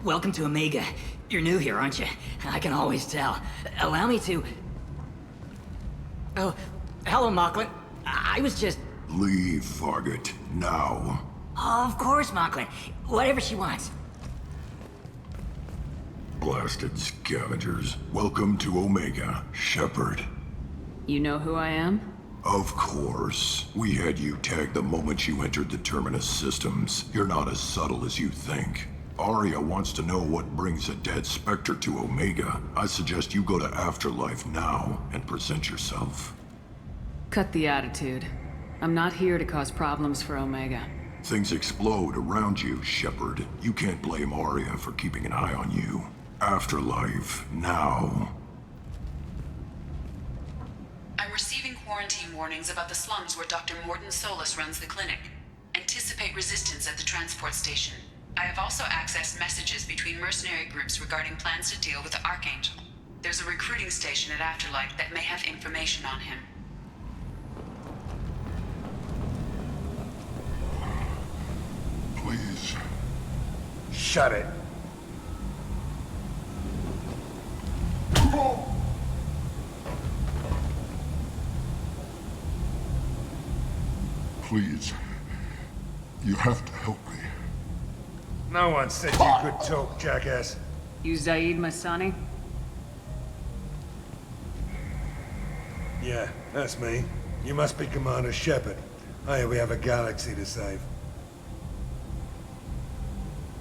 Welcome to Omega. You're new here, aren't you? I can always tell. Allow me to... Oh, hello, Mocklin. I was just... Leave, Fargate, now. Oh, of course, Mocklin. Whatever she wants. Blasted scavengers. Welcome to Omega, Shepard. You know who I am? Of course. We had you tagged the moment you entered the Terminus systems. You're not as subtle as you think. Aria wants to know what brings a dead Spectre to Omega. I suggest you go to Afterlife now and present yourself. Cut the attitude. I'm not here to cause problems for Omega. Things explode around you, Shepard. You can't blame Aria for keeping an eye on you. Afterlife, now. I'm receiving quarantine warnings about the slums where Dr. Mordin Solus runs the clinic. Anticipate resistance at the transport station. I have also accessed messages between mercenary groups regarding plans to deal with the Archangel. There's a recruiting station at Afterlife that may have information on him. Please. Shut it. Please. You have to help me. No one said you could talk, jackass. You Zaid Masani? Yeah, that's me. You must be Commander Shepard. Oh yeah, we have a galaxy to save.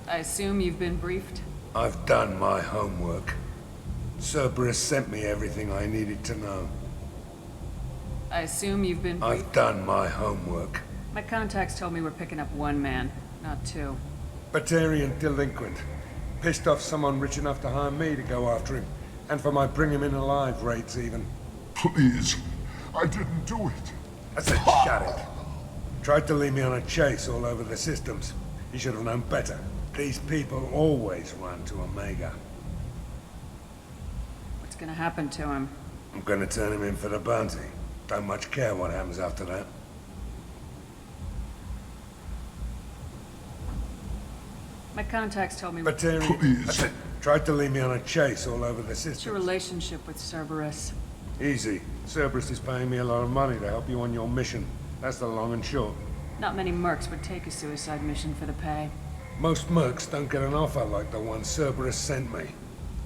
I assume you've been briefed? I've done my homework. Cerberus sent me everything I needed to know. I assume you've been briefed? I've done my homework. My contacts told me we're picking up one man, not two. Batarian delinquent. Pissed off someone rich enough to hire me to go after him. And for my bring him in alive rates even. Please. I didn't do it. I said shut it. Tried to lead me on a chase all over the systems. He should have known better. These people always run to Omega. What's gonna happen to him? I'm gonna turn him in for the bounty. Don't much care what happens after that. My contacts told me... Batarian... Please. I said, tried to lead me on a chase all over the What's your system. relationship with Cerberus? Easy. Cerberus is paying me a lot of money to help you on your mission. That's the long and short. Not many mercs would take a suicide mission for the pay. Most mercs don't get an offer like the one Cerberus sent me.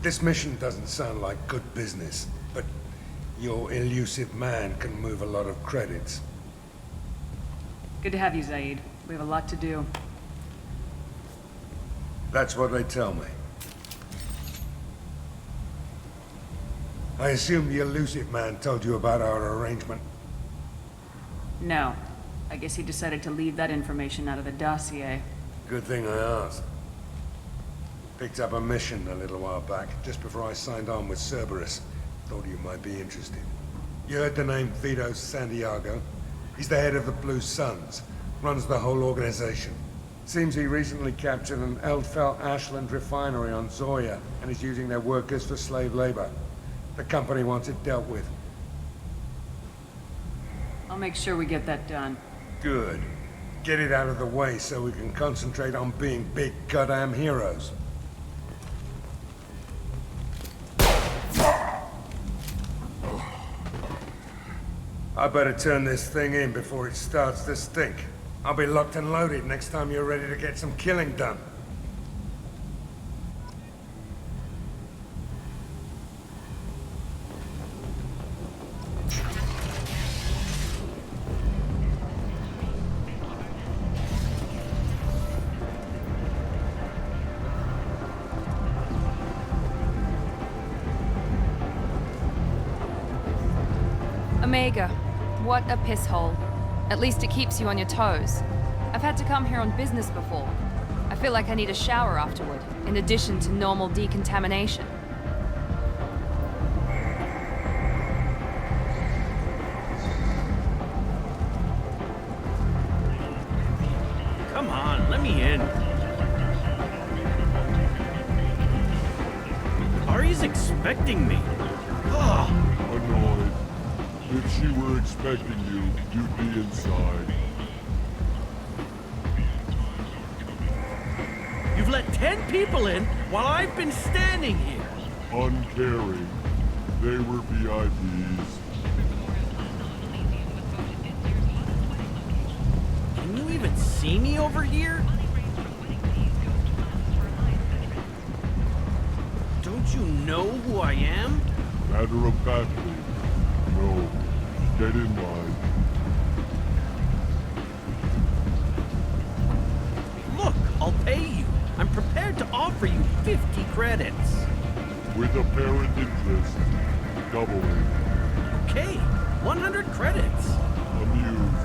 This mission doesn't sound like good business, but your elusive man can move a lot of credits. Good to have you, Zaid. We have a lot to do. That's what they tell me. I assume the elusive man told you about our arrangement. No. I guess he decided to leave that information out of the dossier. Good thing I asked. Picked up a mission a little while back, just before I signed on with Cerberus. Thought you might be interested. You heard the name Vito Santiago? He's the head of the Blue Suns. Runs the whole organization. Seems he recently captured an Eldfell Ashland refinery on Zoya and is using their workers for slave labor. The company wants it dealt with. I'll make sure we get that done. Good. Get it out of the way so we can concentrate on being big goddamn heroes. I better turn this thing in before it starts to stink. I'll be locked and loaded next time you're ready to get some killing done. Omega, what a piss hole. At least it keeps you on your toes. I've had to come here on business before. I feel like I need a shower afterward, in addition to normal decontamination. Come on, let me in. Ari's expecting me. Ugh. Annoyed. If she were expecting you, you'd be inside. You've let 10 people in while I've been standing here. Uncaring. They were VIPs. Can you even see me over here? Don't you know who I am? Matter of factly. No. Get in line. Look, I'll pay you. I'm prepared to offer you 50 credits. With apparent interest. Doubling. Okay, 100 credits. Amused.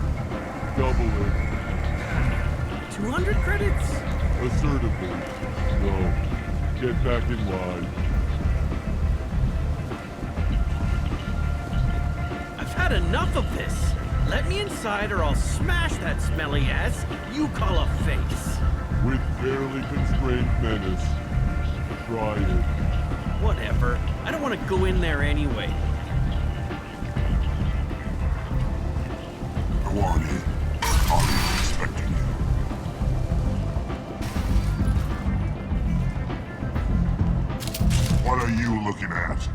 Doubling. 200 credits. Assertively. No. Get back in line. I've had enough of this. Let me inside or I'll smash that smelly ass you call a face. With fairly constrained menace. Try it. Whatever. I don't want to go in there anyway. Go on in. Aria's expecting you. What are you looking at?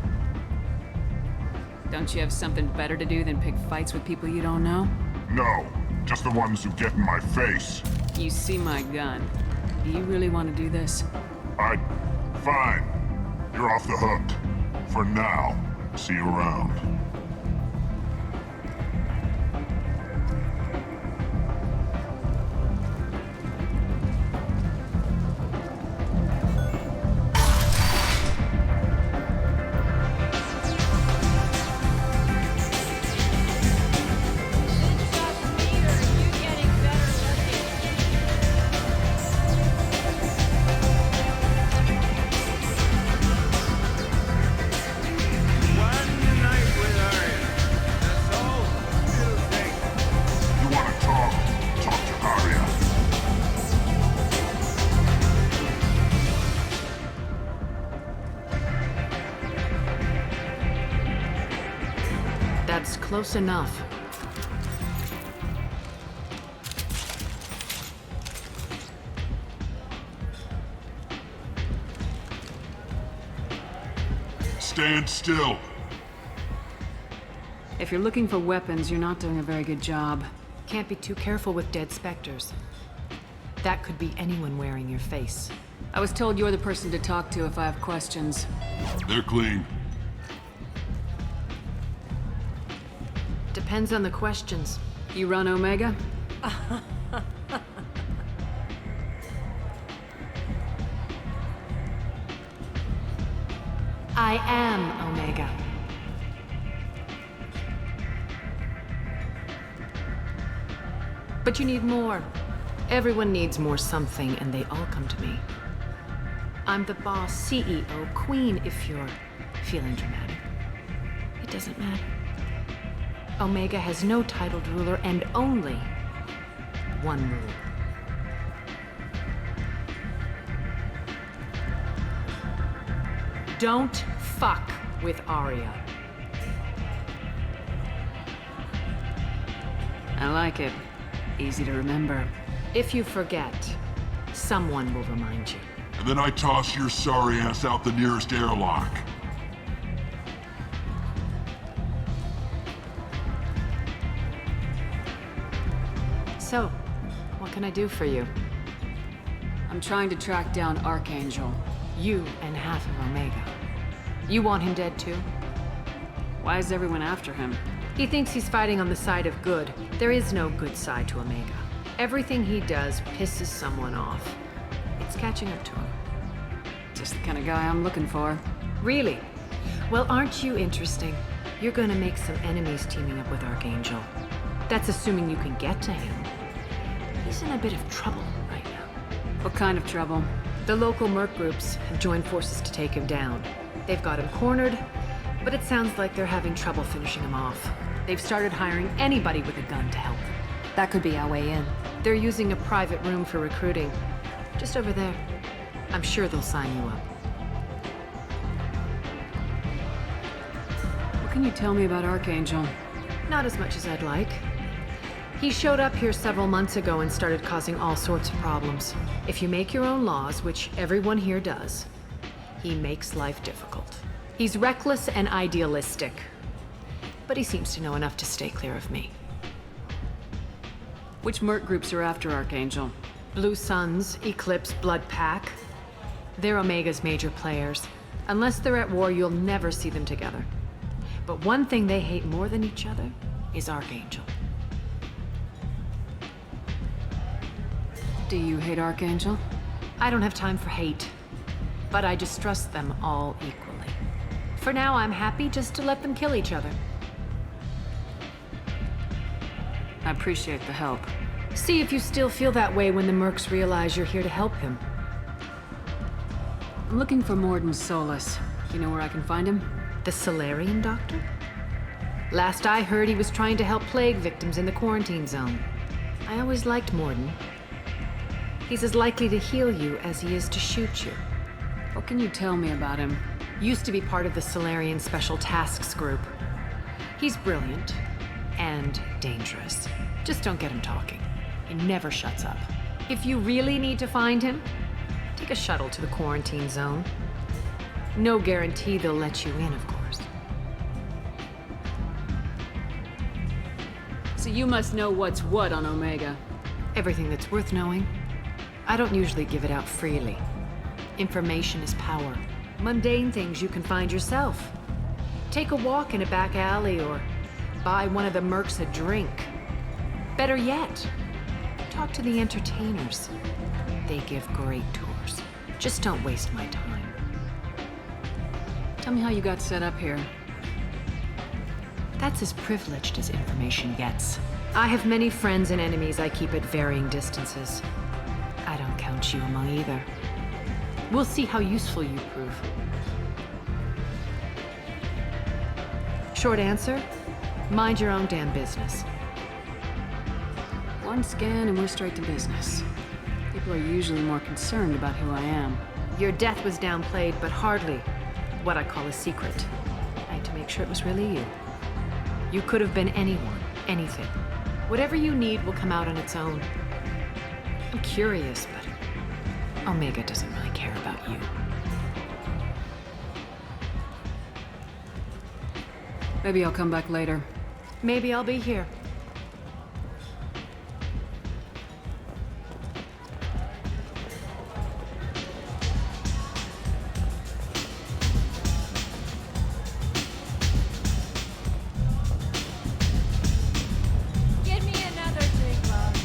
Don't you have something better to do than pick fights with people you don't know? No, just the ones who get in my face. You see my gun. Do you really want to do this? Fine. You're off the hook. For now. See you around. You want to talk? Talk to Aria. That's close enough. Stand still. If you're looking for weapons, you're not doing a very good job. Can't be too careful with dead specters. That could be anyone wearing your face. I was told you're the person to talk to if I have questions. They're clean. Depends on the questions. You run Omega? I am Omega. But you need more. Everyone needs more something, and they all come to me. I'm the boss, CEO, queen, if you're feeling dramatic. It doesn't matter. Omega has no titled ruler and only one rule. Don't fuck with Aria. I like it. Easy to remember. If you forget, someone will remind you. And then I toss your sorry ass out the nearest airlock. So, what can I do for you? I'm trying to track down Archangel. You and half of Omega. You want him dead too? Why is everyone after him? He thinks he's fighting on the side of good. There is no good side to Omega. Everything he does pisses someone off. It's catching up to him. Just the kind of guy I'm looking for. Really? Well, aren't you interesting? You're gonna make some enemies teaming up with Archangel. That's assuming you can get to him. He's in a bit of trouble right now. What kind of trouble? The local merc groups have joined forces to take him down. They've got him cornered, but it sounds like they're having trouble finishing him off. They've started hiring anybody with a gun to help them. That could be our way in. They're using a private room for recruiting. Just over there. I'm sure they'll sign you up. What can you tell me about Archangel? Not as much as I'd like. He showed up here several months ago and started causing all sorts of problems. If you make your own laws, which everyone here does, he makes life difficult. He's reckless and idealistic. But he seems to know enough to stay clear of me. Which merc groups are after Archangel? Blue Suns, Eclipse, Blood Pack. They're Omega's major players. Unless they're at war, you'll never see them together. But one thing they hate more than each other is Archangel. Do you hate Archangel? I don't have time for hate, but I distrust them all equally. For now, I'm happy just to let them kill each other. I appreciate the help. See if you still feel that way when the mercs realize you're here to help him. I'm looking for Morden Solis. You know where I can find him? The Salarian doctor? Last I heard, he was trying to help plague victims in the quarantine zone. I always liked Morden. He's as likely to heal you as he is to shoot you. What can you tell me about him? Used to be part of the Salarian Special Tasks Group. He's brilliant and dangerous. Just don't get him talking. He never shuts up. If you really need to find him, take a shuttle to the quarantine zone. No guarantee they'll let you in, of course. So you must know what's what on Omega. Everything that's worth knowing. I don't usually give it out freely. Information is power. Mundane things you can find yourself. Take a walk in a back alley or buy one of the mercs a drink. Better yet, talk to the entertainers. They give great tours. Just don't waste my time. Tell me how you got set up here. That's as privileged as information gets. I have many friends and enemies I keep at varying distances. I don't count you among either. We'll see how useful you prove. Short answer, mind your own damn business. One scan and we're straight to business. People are usually more concerned about who I am. Your death was downplayed, but hardly what I call a secret. I had to make sure it was really you. You could have been anyone, anything. Whatever you need will come out on its own. I'm curious, but Omega doesn't really care about you. Maybe I'll come back later. Maybe I'll be here. Give me another drink, love.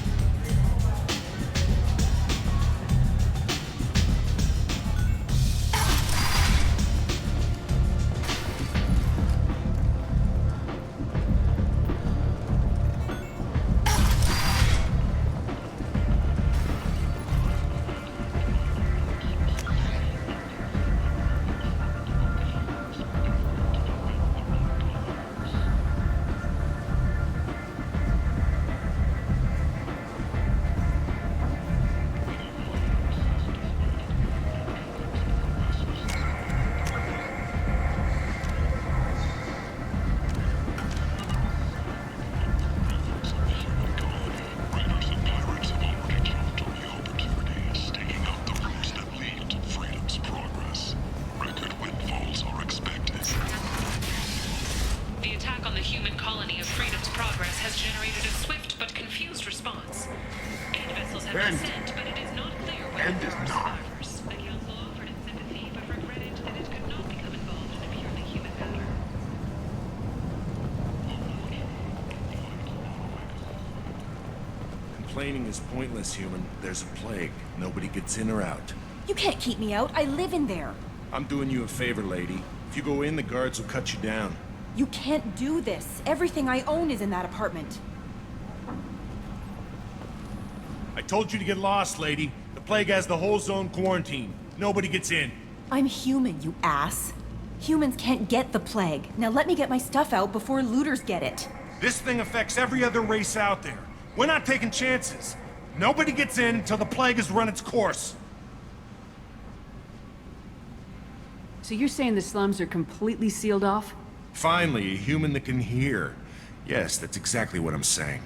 colony of Freedom's Progress has generated a swift but confused response. 8 vessels have been sent, but it is not clear whether there are survivors. The council offered its sympathy, but regretted that it could not become involved in a purely human matter. Complaining is pointless, human. There's a plague. Nobody gets in or out. You can't keep me out. I live in there. I'm doing you a favor, lady. If you go in, the guards will cut you down. You can't do this. Everything I own is in that apartment. I told you to get lost, lady. The plague has the whole zone quarantined. Nobody gets in. I'm human, you ass. Humans can't get the plague. Now let me get my stuff out before looters get it. This thing affects every other race out there. We're not taking chances. Nobody gets in until the plague has run its course. So you're saying the slums are completely sealed off? Finally, a human that can hear. Yes, that's exactly what I'm saying.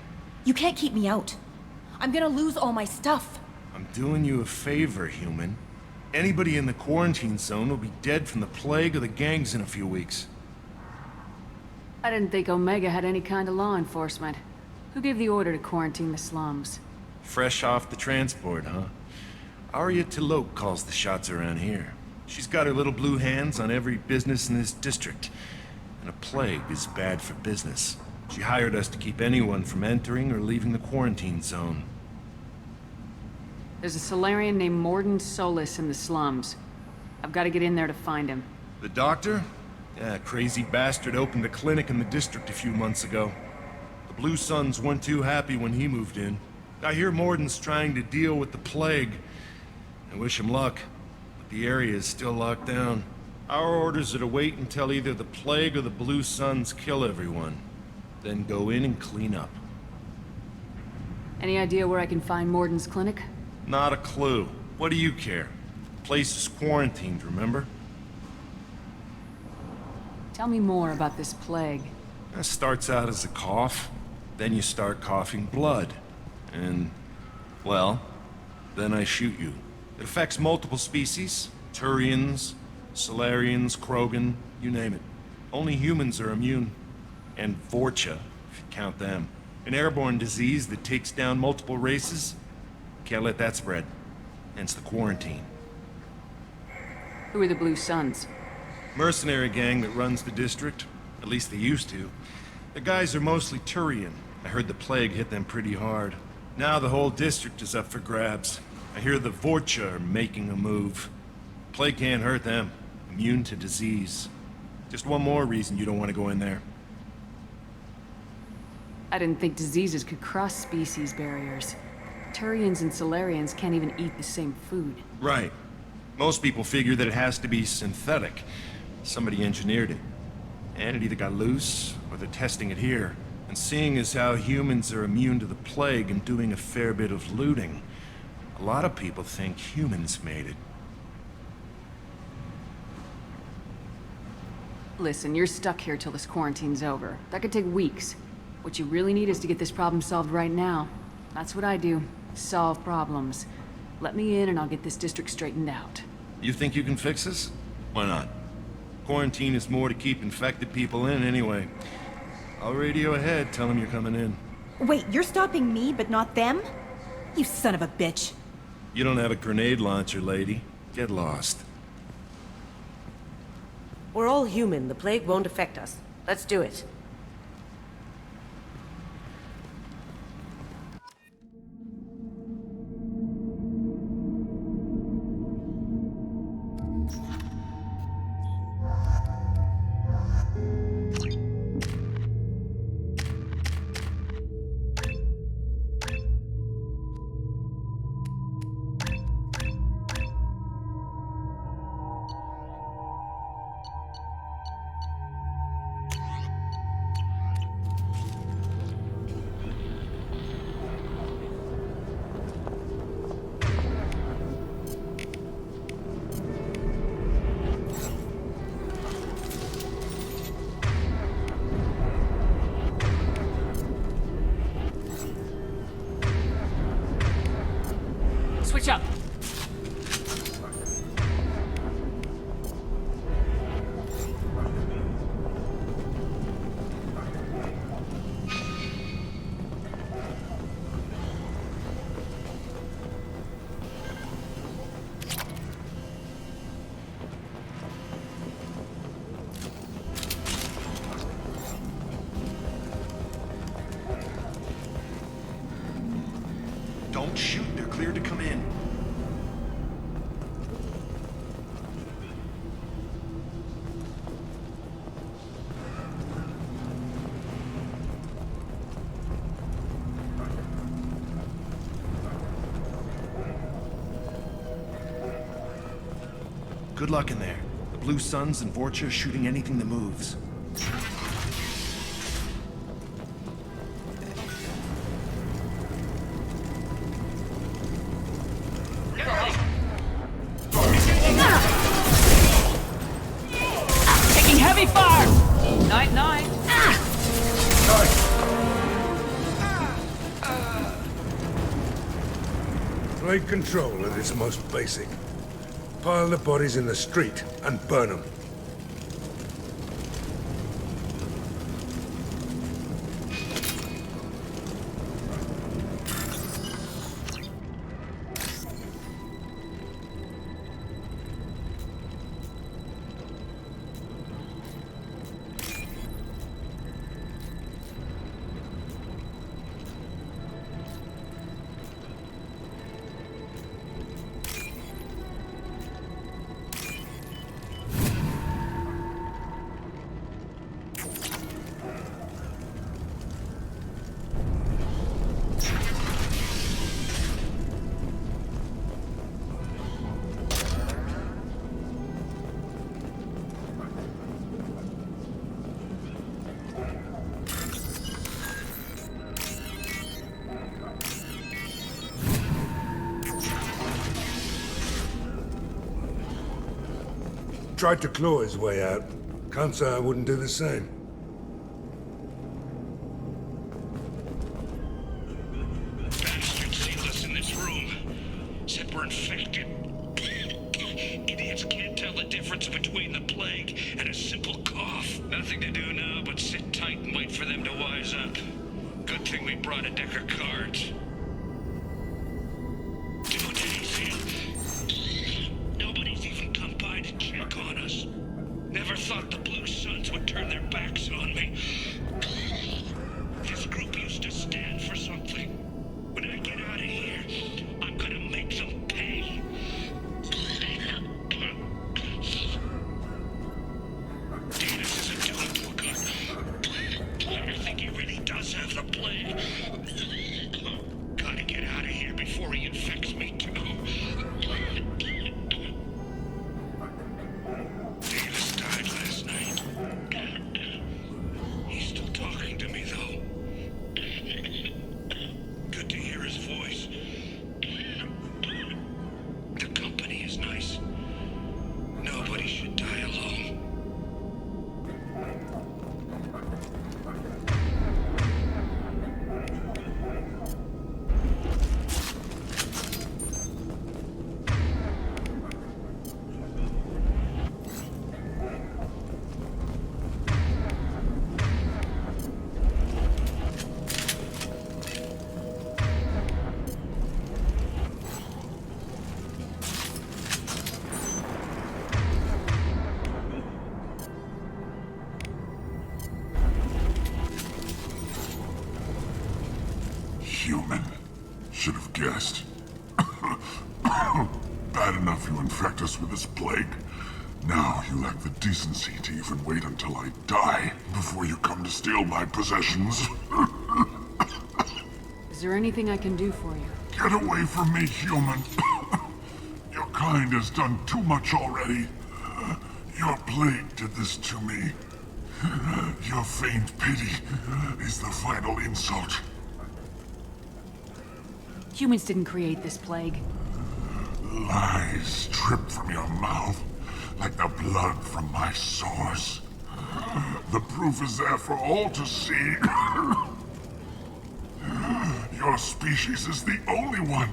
You can't keep me out. I'm gonna lose all my stuff. I'm doing you a favor, human. Anybody in the quarantine zone will be dead from the plague or the gangs in a few weeks. I didn't think Omega had any kind of law enforcement. Who gave the order to quarantine the slums? Fresh off the transport, huh? Arya T'Loak calls the shots around here. She's got her little blue hands on every business in this district. And a plague is bad for business. She hired us to keep anyone from entering or leaving the quarantine zone. There's a Solarian named Mordin Solus in the slums. I've got to get in there to find him. The doctor? Yeah, crazy bastard opened a clinic in the district a few months ago. The Blue Suns weren't too happy when he moved in. I hear Mordin's trying to deal with the plague. I wish him luck, but the area is still locked down. Our orders are to wait until either the plague or the Blue Suns kill everyone. Then go in and clean up. Any idea where I can find Mordin's clinic? Not a clue. What do you care? The place is quarantined, remember? Tell me more about this plague. It starts out as a cough, then you start coughing blood. And, well, then I shoot you. It affects multiple species. Turians, Solarians, Krogan, you name it. Only humans are immune. And Vorcha, if you count them. An airborne disease that takes down multiple races. Can't let that spread. Hence the quarantine. Who are the Blue Suns? Mercenary gang that runs the district. At least they used to. The guys are mostly Turian. I heard the plague hit them pretty hard. Now the whole district is up for grabs. I hear the Vorcha are making a move. Plague can't hurt them. Immune to disease. Just one more reason you don't want to go in there. I didn't think diseases could cross species barriers. Turians and Solarians can't even eat the same food. Right. Most people figure that it has to be synthetic. Somebody engineered it. And it either got loose, or they're testing it here. And seeing as how humans are immune to the plague and doing a fair bit of looting, a lot of people think humans made it. Listen, you're stuck here till this quarantine's over. That could take weeks. What you really need is to get this problem solved right now. That's what I do. Solve problems. Let me in and I'll get this district straightened out. You think you can fix this? Why not? Quarantine is more to keep infected people in anyway. I'll radio ahead, tell them you're coming in. Wait, you're stopping me, but not them? You son of a bitch. You don't have a grenade launcher, lady. Get lost. We're all human. The plague won't affect us. Let's do it. Good luck in there. The Blue Suns and Vorcha shooting anything that moves. Taking heavy fire! Night, night. Take control at its most basic. Pile the bodies in the street and burn them. Tried to claw his way out. Can't say I wouldn't do the same. Bastards sealed us in this room. Said we're infected. Idiots can't tell the difference between the plague and a simple cough. Nothing to do now but sit tight and wait for them to wise up. Good thing we brought a deck of cards. 2 days in. Nobody's even come by to check on us. Never thought the Blue Suns would turn their backs on me. This group used to stand for something. When I get out of here, I'm gonna make them pay. Danis is a dope looker. I think he really does have the plague. Gotta get out of here before he infects me too. Davis died last night. He's still talking to me, though. Good to hear his voice. The company is nice. Nobody should die alone. Human. Should have guessed. Bad enough you infect us with this plague. Now you lack the decency to even wait until I die before you come to steal my possessions. Is there anything I can do for you? Get away from me, human. Your kind has done too much already. Your plague did this to me. Your faint pity is the final insult. Humans didn't create this plague. Lies drip from your mouth like the blood from my sores. The proof is there for all to see. Your species is the only one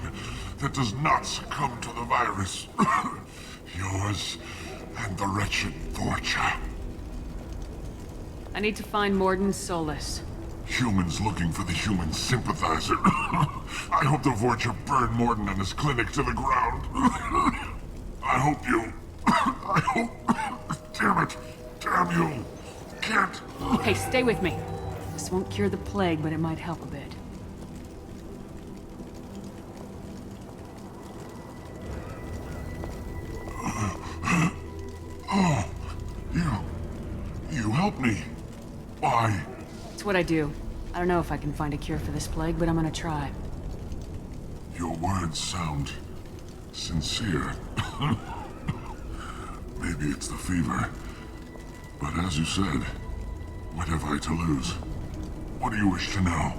that does not succumb to the virus. Yours and the wretched Vorcha. I need to find Morden Solus. Humans looking for the human sympathizer. I hope the Vorcha burn Morden and his clinic to the ground. I hope you... I hope... Damn it! Damn you! Can't... Hey, stay with me. This won't cure the plague, but it might help a bit. Oh, you helped me. Why? It's what I do. I don't know if I can find a cure for this plague, but I'm gonna try. Your words sound sincere. Maybe it's the fever. But as you said, what have I to lose? What do you wish to know?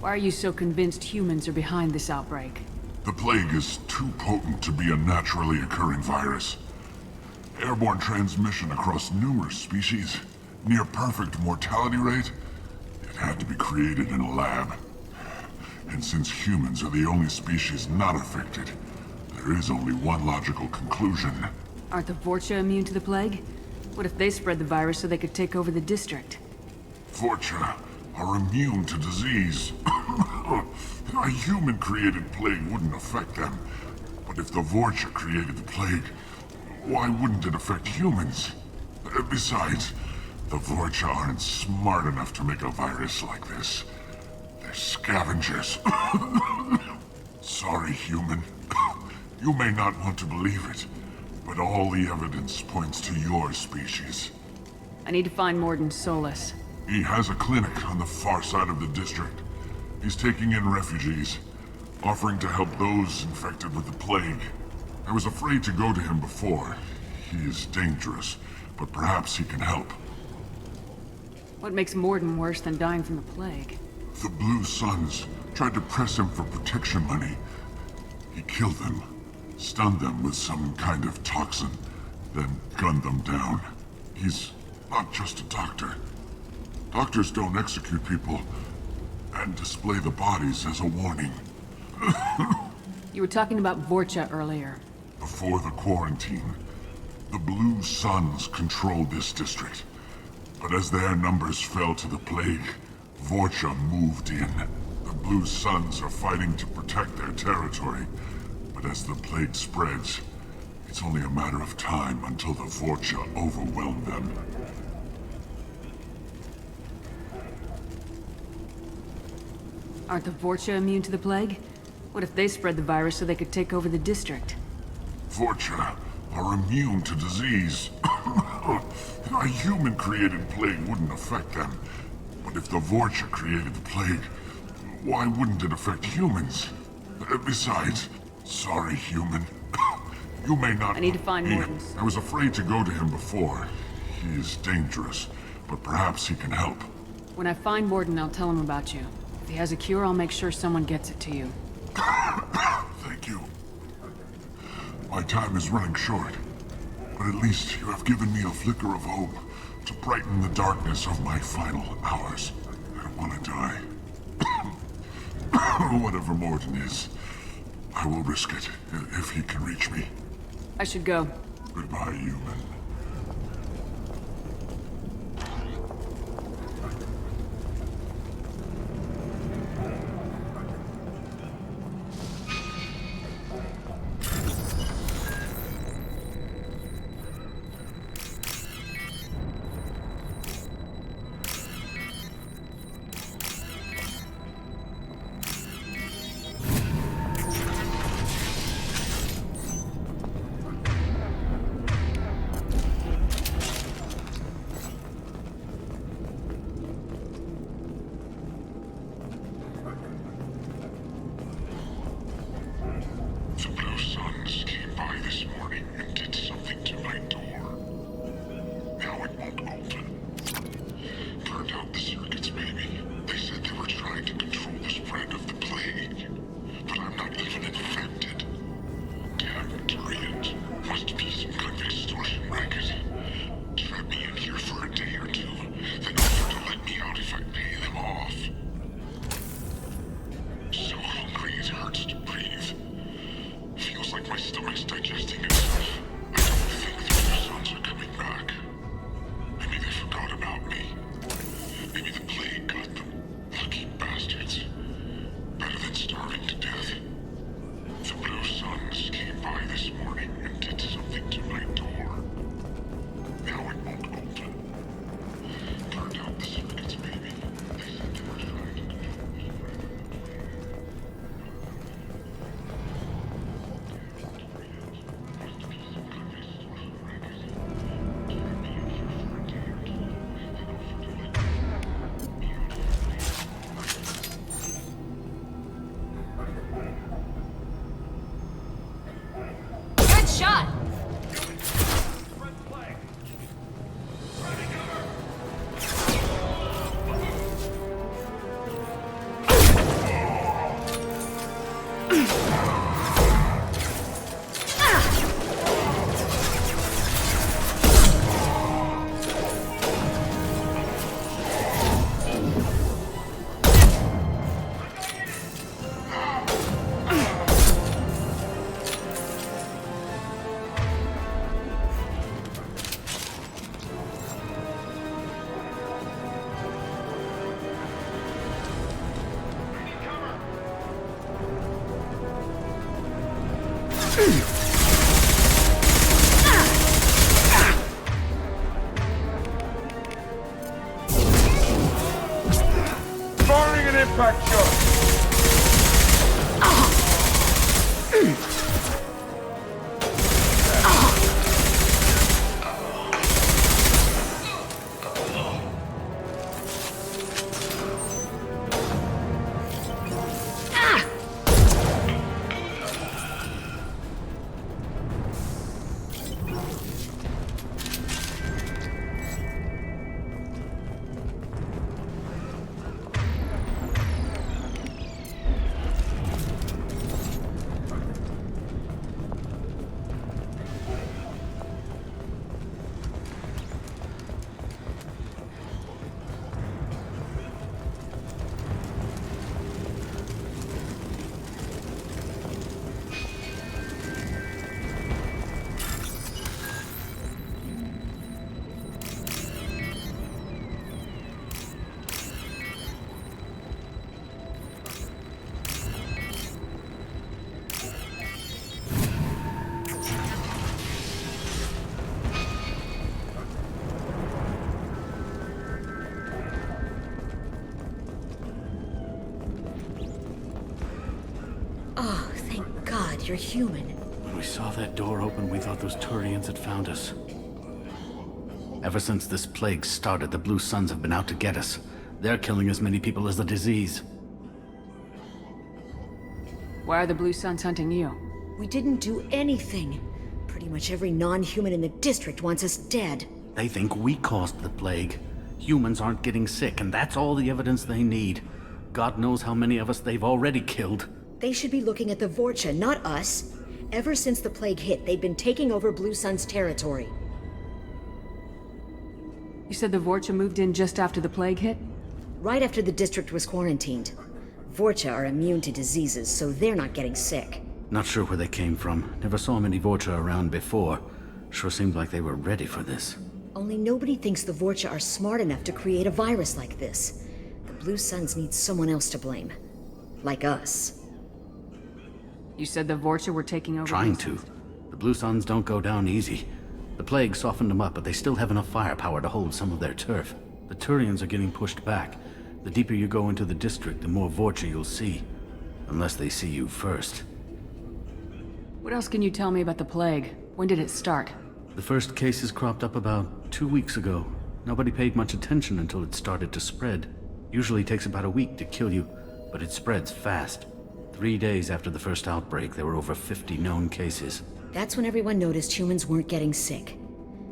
Why are you so convinced humans are behind this outbreak? The plague is too potent to be a naturally occurring virus. Airborne transmission across numerous species, near perfect mortality rate. It had to be created in a lab. And since humans are the only species not affected, there is only one logical conclusion. Aren't the Vorcha immune to the plague? What if they spread the virus so they could take over the district? Vorcha are immune to disease. A human-created plague wouldn't affect them. But if the Vorcha created the plague, why wouldn't it affect humans? Besides, the Vorcha aren't smart enough to make a virus like this. They're scavengers. Sorry, human. You may not want to believe it, but all the evidence points to your species. I need to find Mordin Solus. He has a clinic on the far side of the district. He's taking in refugees, offering to help those infected with the plague. I was afraid to go to him before. He is dangerous, but perhaps he can help. What makes Mordin worse than dying from the plague? The Blue Suns tried to press him for protection money. He killed them, stunned them with some kind of toxin, then gunned them down. He's not just a doctor. Doctors don't execute people and display the bodies as a warning. You were talking about Vorcha earlier. Before the quarantine, the Blue Suns controlled this district. But as their numbers fell to the plague, Vorcha moved in. The Blue Suns are fighting to protect their territory. But as the plague spreads, it's only a matter of time until the Vorcha overwhelm them. Aren't the Vorcha immune to the plague? What if they spread the virus so they could take over the district? Vorcha are immune to disease. A human-created plague wouldn't affect them. But if the Vorcha created the plague, why wouldn't it affect humans? Besides, sorry, human. You may not... I need to find Mordin. I was afraid to go to him before. He is dangerous, but perhaps he can help. When I find Mordin, I'll tell him about you. If he has a cure, I'll make sure someone gets it to you. Thank you. My time is running short, but at least you have given me a flicker of hope to brighten the darkness of my final hours. I don't want to die. Whatever Mordin is, I will risk it if he can reach me. I should go. Goodbye, human. Contact shot! Oh, thank God you're human. When we saw that door open, we thought those Turians had found us. Ever since this plague started, the Blue Suns have been out to get us. They're killing as many people as the disease. Why are the Blue Suns hunting you? We didn't do anything. Pretty much every non-human in the district wants us dead. They think we caused the plague. Humans aren't getting sick, and that's all the evidence they need. God knows how many of us they've already killed. They should be looking at the Vorcha, not us. Ever since the plague hit, they've been taking over Blue Sun's territory. You said the Vorcha moved in just after the plague hit? Right after the district was quarantined. Vorcha are immune to diseases, so they're not getting sick. Not sure where they came from. Never saw many Vorcha around before. Sure seemed like they were ready for this. Only nobody thinks the Vorcha are smart enough to create a virus like this. The Blue Suns need someone else to blame. Like us. You said the Vorcha were taking over? Trying to. The Blue Suns don't go down easy. The plague softened them up, but they still have enough firepower to hold some of their turf. The Turians are getting pushed back. The deeper you go into the district, the more Vorcha you'll see. Unless they see you first. What else can you tell me about the plague? When did it start? The first cases cropped up about 2 weeks ago. Nobody paid much attention until it started to spread. Usually takes about a week to kill you, but it spreads fast. 3 days after the first outbreak, there were over 50 known cases. That's when everyone noticed humans weren't getting sick.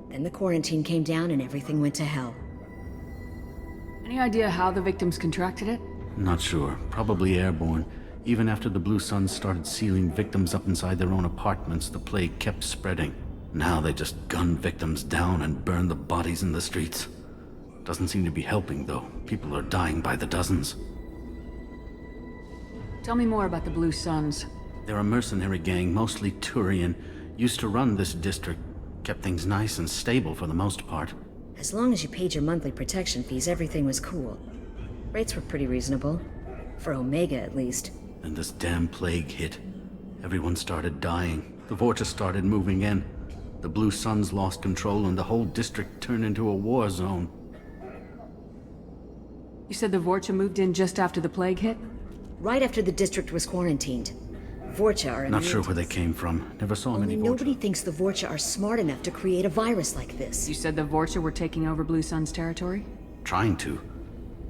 Then the quarantine came down and everything went to hell. Any idea how the victims contracted it? Not sure. Probably airborne. Even after the Blue Suns started sealing victims up inside their own apartments, the plague kept spreading. Now they just gun victims down and burn the bodies in the streets. Doesn't seem to be helping, though. People are dying by the dozens. Tell me more about the Blue Suns. They're a mercenary gang, mostly Turian. Used to run this district. Kept things nice and stable for the most part. As long as you paid your monthly protection fees, everything was cool. Rates were pretty reasonable. For Omega, at least. Then this damn plague hit. Everyone started dying. The Vorcha started moving in. The Blue Suns lost control and the whole district turned into a war zone. You said the Vorcha moved in just after the plague hit? Right after the district was quarantined. Vorcha are not sure where they came from. Never saw many Vorcha. Nobody thinks the Vorcha are smart enough to create a virus like this. You said the Vorcha were taking over Blue Sun's territory? Trying to.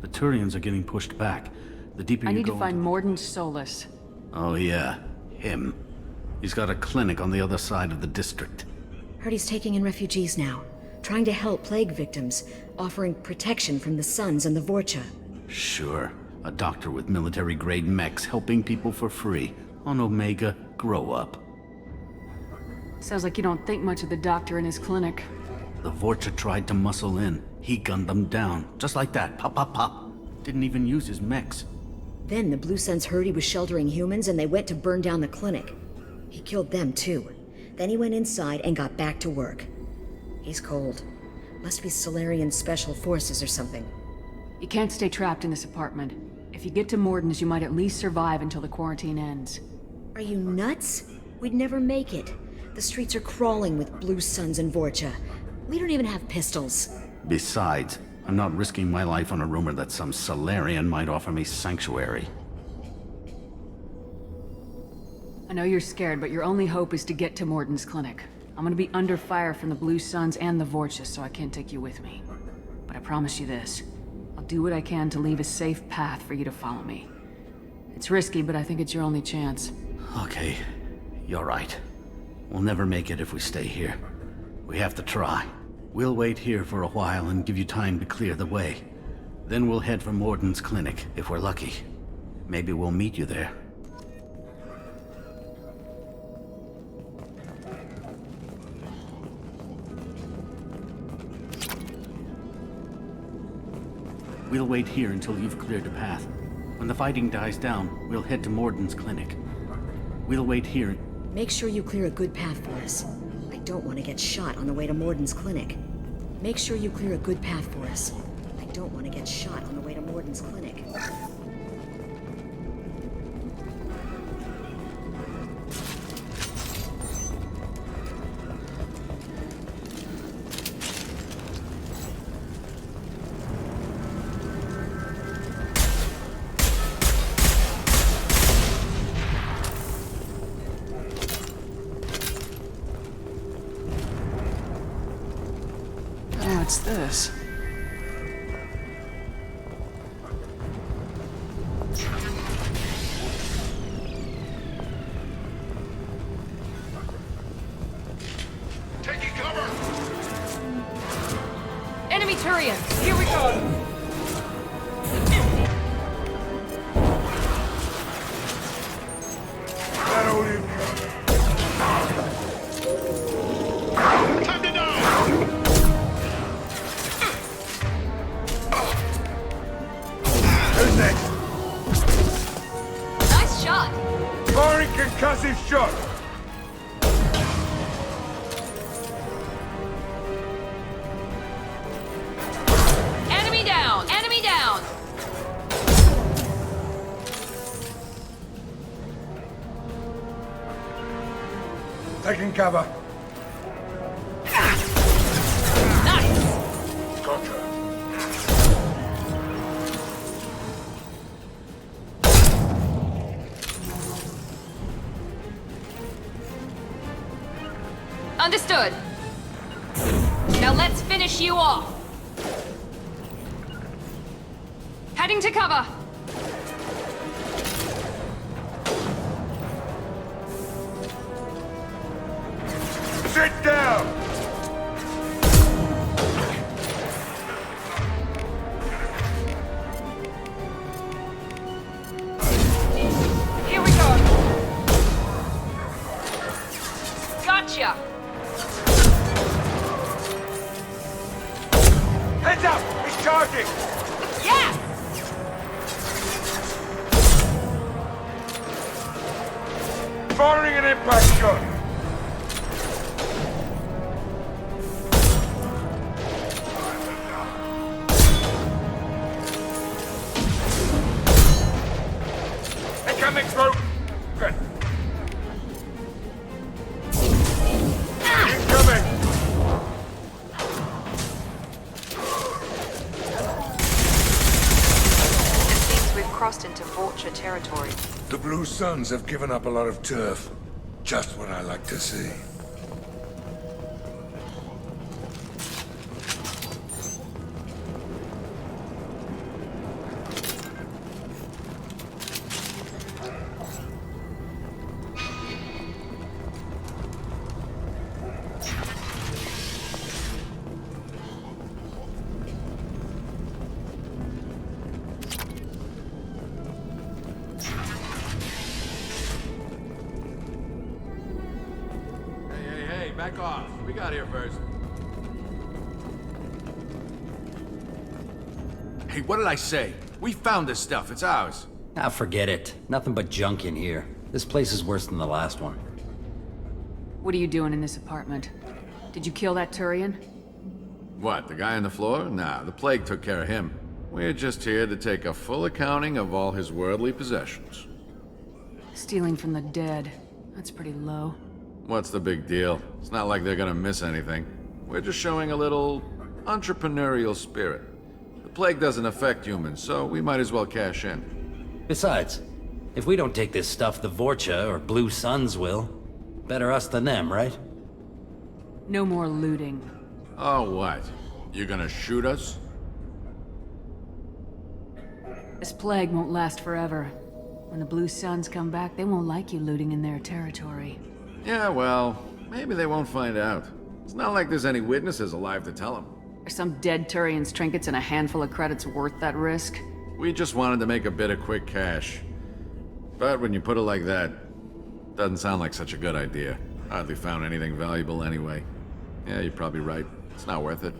The Turians are getting pushed back. The deeper you go I need to find Mordin Solus. Oh yeah, him. He's got a clinic on the other side of the district. Heard he's taking in refugees now. Trying to help plague victims. Offering protection from the Suns and the Vorcha. Sure. A doctor with military-grade mechs helping people for free. On Omega, grow up. Sounds like you don't think much of the doctor and his clinic. The Vorcha tried to muscle in. He gunned them down. Just like that. Pop, pop, pop. Didn't even use his mechs. Then the Blue Suns heard he was sheltering humans and they went to burn down the clinic. He killed them too. Then he went inside and got back to work. He's cold. Must be Solarian Special Forces or something. You can't stay trapped in this apartment. If you get to Mordin's, you might at least survive until the quarantine ends. Are you nuts? We'd never make it. The streets are crawling with Blue Suns and Vorcha. We don't even have pistols. Besides, I'm not risking my life on a rumor that some Salarian might offer me sanctuary. I know you're scared, but your only hope is to get to Morden's clinic. I'm gonna be under fire from the Blue Suns and the Vorchas, so I can't take you with me. But I promise you this. I'll do what I can to leave a safe path for you to follow me. It's risky, but I think it's your only chance. Okay, you're right. We'll never make it if we stay here. We have to try. We'll wait here for a while and give you time to clear the way. Then we'll head for Morden's clinic, if we're lucky. Maybe we'll meet you there. We'll wait here until you've cleared the path. When the fighting dies down, we'll head to Morden's clinic. We'll wait here. Make sure you clear a good path for us. I don't want to get shot on the way to Morden's clinic. Make sure you clear a good path for us. I don't want to get shot on the way to Morden's clinic. What's this? Taking cover! Enemy Turians! Here we go! Time to die! Who's next? Nice shot! Firing concussive shot! Enemy down! Enemy down! Taking cover. Nice! Gotcha. Understood. Now let's finish you off. Heading to cover. Sit down! Here we go. Gotcha. Heads up! He's charging! Yes! Firing an impact shot! Incoming through! Good. Incoming! It seems we've crossed into Vorcha territory. The Blue Suns have given up a lot of turf. Just what I like to see. Hey, back off. We got here first. Hey, what did I say? We found this stuff. It's ours. Ah, forget it. Nothing but junk in here. This place is worse than the last one. What are you doing in this apartment? Did you kill that Turian? What, the guy on the floor? Nah, the plague took care of him. We're just here to take a full accounting of all his worldly possessions. Stealing from the dead. That's pretty low. What's the big deal? It's not like they're gonna miss anything. We're just showing a little entrepreneurial spirit. The plague doesn't affect humans, so we might as well cash in. Besides, if we don't take this stuff, the Vorcha or Blue Suns will. Better us than them, right? No more looting. Oh, what? You gonna shoot us? This plague won't last forever. When the Blue Suns come back, they won't like you looting in their territory. Yeah, well, maybe they won't find out. It's not like there's any witnesses alive to tell them. Are some dead Turian's trinkets and a handful of credits worth that risk? We just wanted to make a bit of quick cash. But when you put it like that, doesn't sound like such a good idea. Hardly found anything valuable anyway. Yeah, you're probably right. It's not worth it.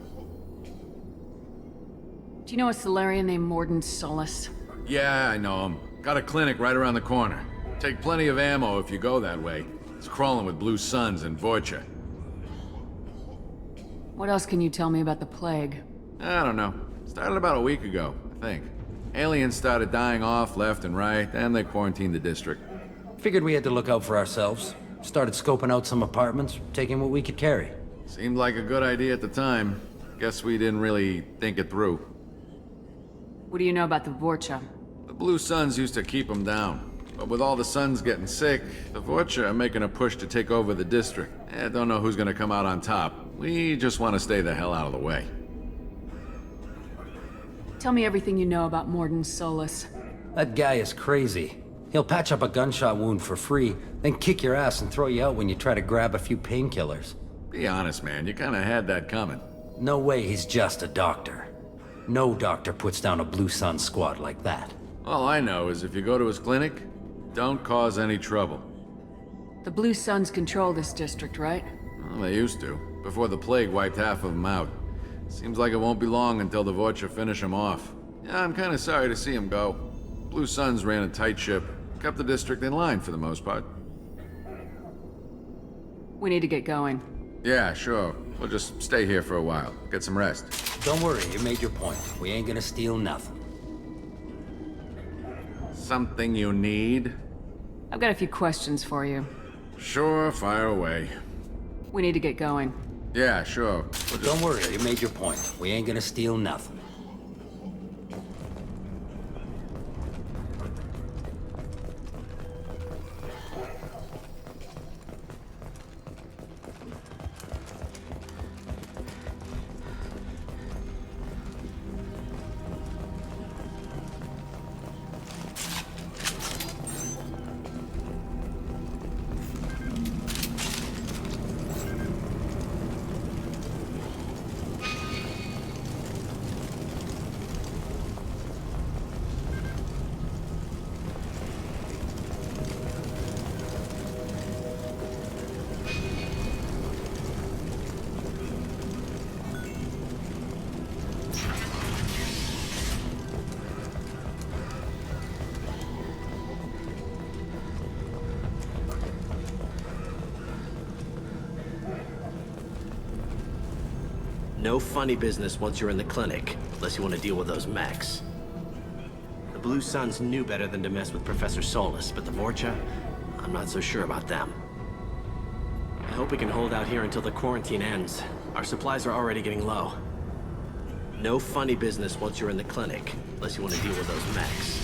Do you know a Solarian named Morden Solus? Yeah, I know him. Got a clinic right around the corner. Take plenty of ammo if you go that way. It's crawling with Blue Suns and Vorcha. What else can you tell me about the plague? I don't know. Started about a week ago, I think. Aliens started dying off left and right, and they quarantined the district. Figured we had to look out for ourselves. Started scoping out some apartments, taking what we could carry. Seemed like a good idea at the time. Guess we didn't really think it through. What do you know about the Vorcha? The Blue Suns used to keep them down. But with all the Suns getting sick, the Vorcha are making a push to take over the district. Don't know who's gonna come out on top. We just want to stay the hell out of the way. Tell me everything you know about Morden Solus. That guy is crazy. He'll patch up a gunshot wound for free, then kick your ass and throw you out when you try to grab a few painkillers. Be honest, man. You kinda had that coming. No way he's just a doctor. No doctor puts down a Blue Sun squad like that. All I know is if you go to his clinic, don't cause any trouble. The Blue Suns control this district, right? Well, they used to, before the plague wiped half of them out. Seems like it won't be long until the Vorcha finish him off. Yeah, I'm kinda sorry to see him go. Blue Suns ran a tight ship, kept the district in line for the most part. We need to get going. Yeah, sure. We'll just stay here for a while. Get some rest. Don't worry, you made your point. We ain't gonna steal nothing. Something you need? I've got a few questions for you. Sure, fire away. We need to get going. Yeah, sure. Don't worry, you made your point. We ain't gonna steal nothing. No funny business once you're in the clinic, unless you want to deal with those mechs. The Blue Suns knew better than to mess with Professor Solus, but the Vorcha, I'm not so sure about them. I hope we can hold out here until the quarantine ends. Our supplies are already getting low. No funny business once you're in the clinic, unless you want to deal with those mechs.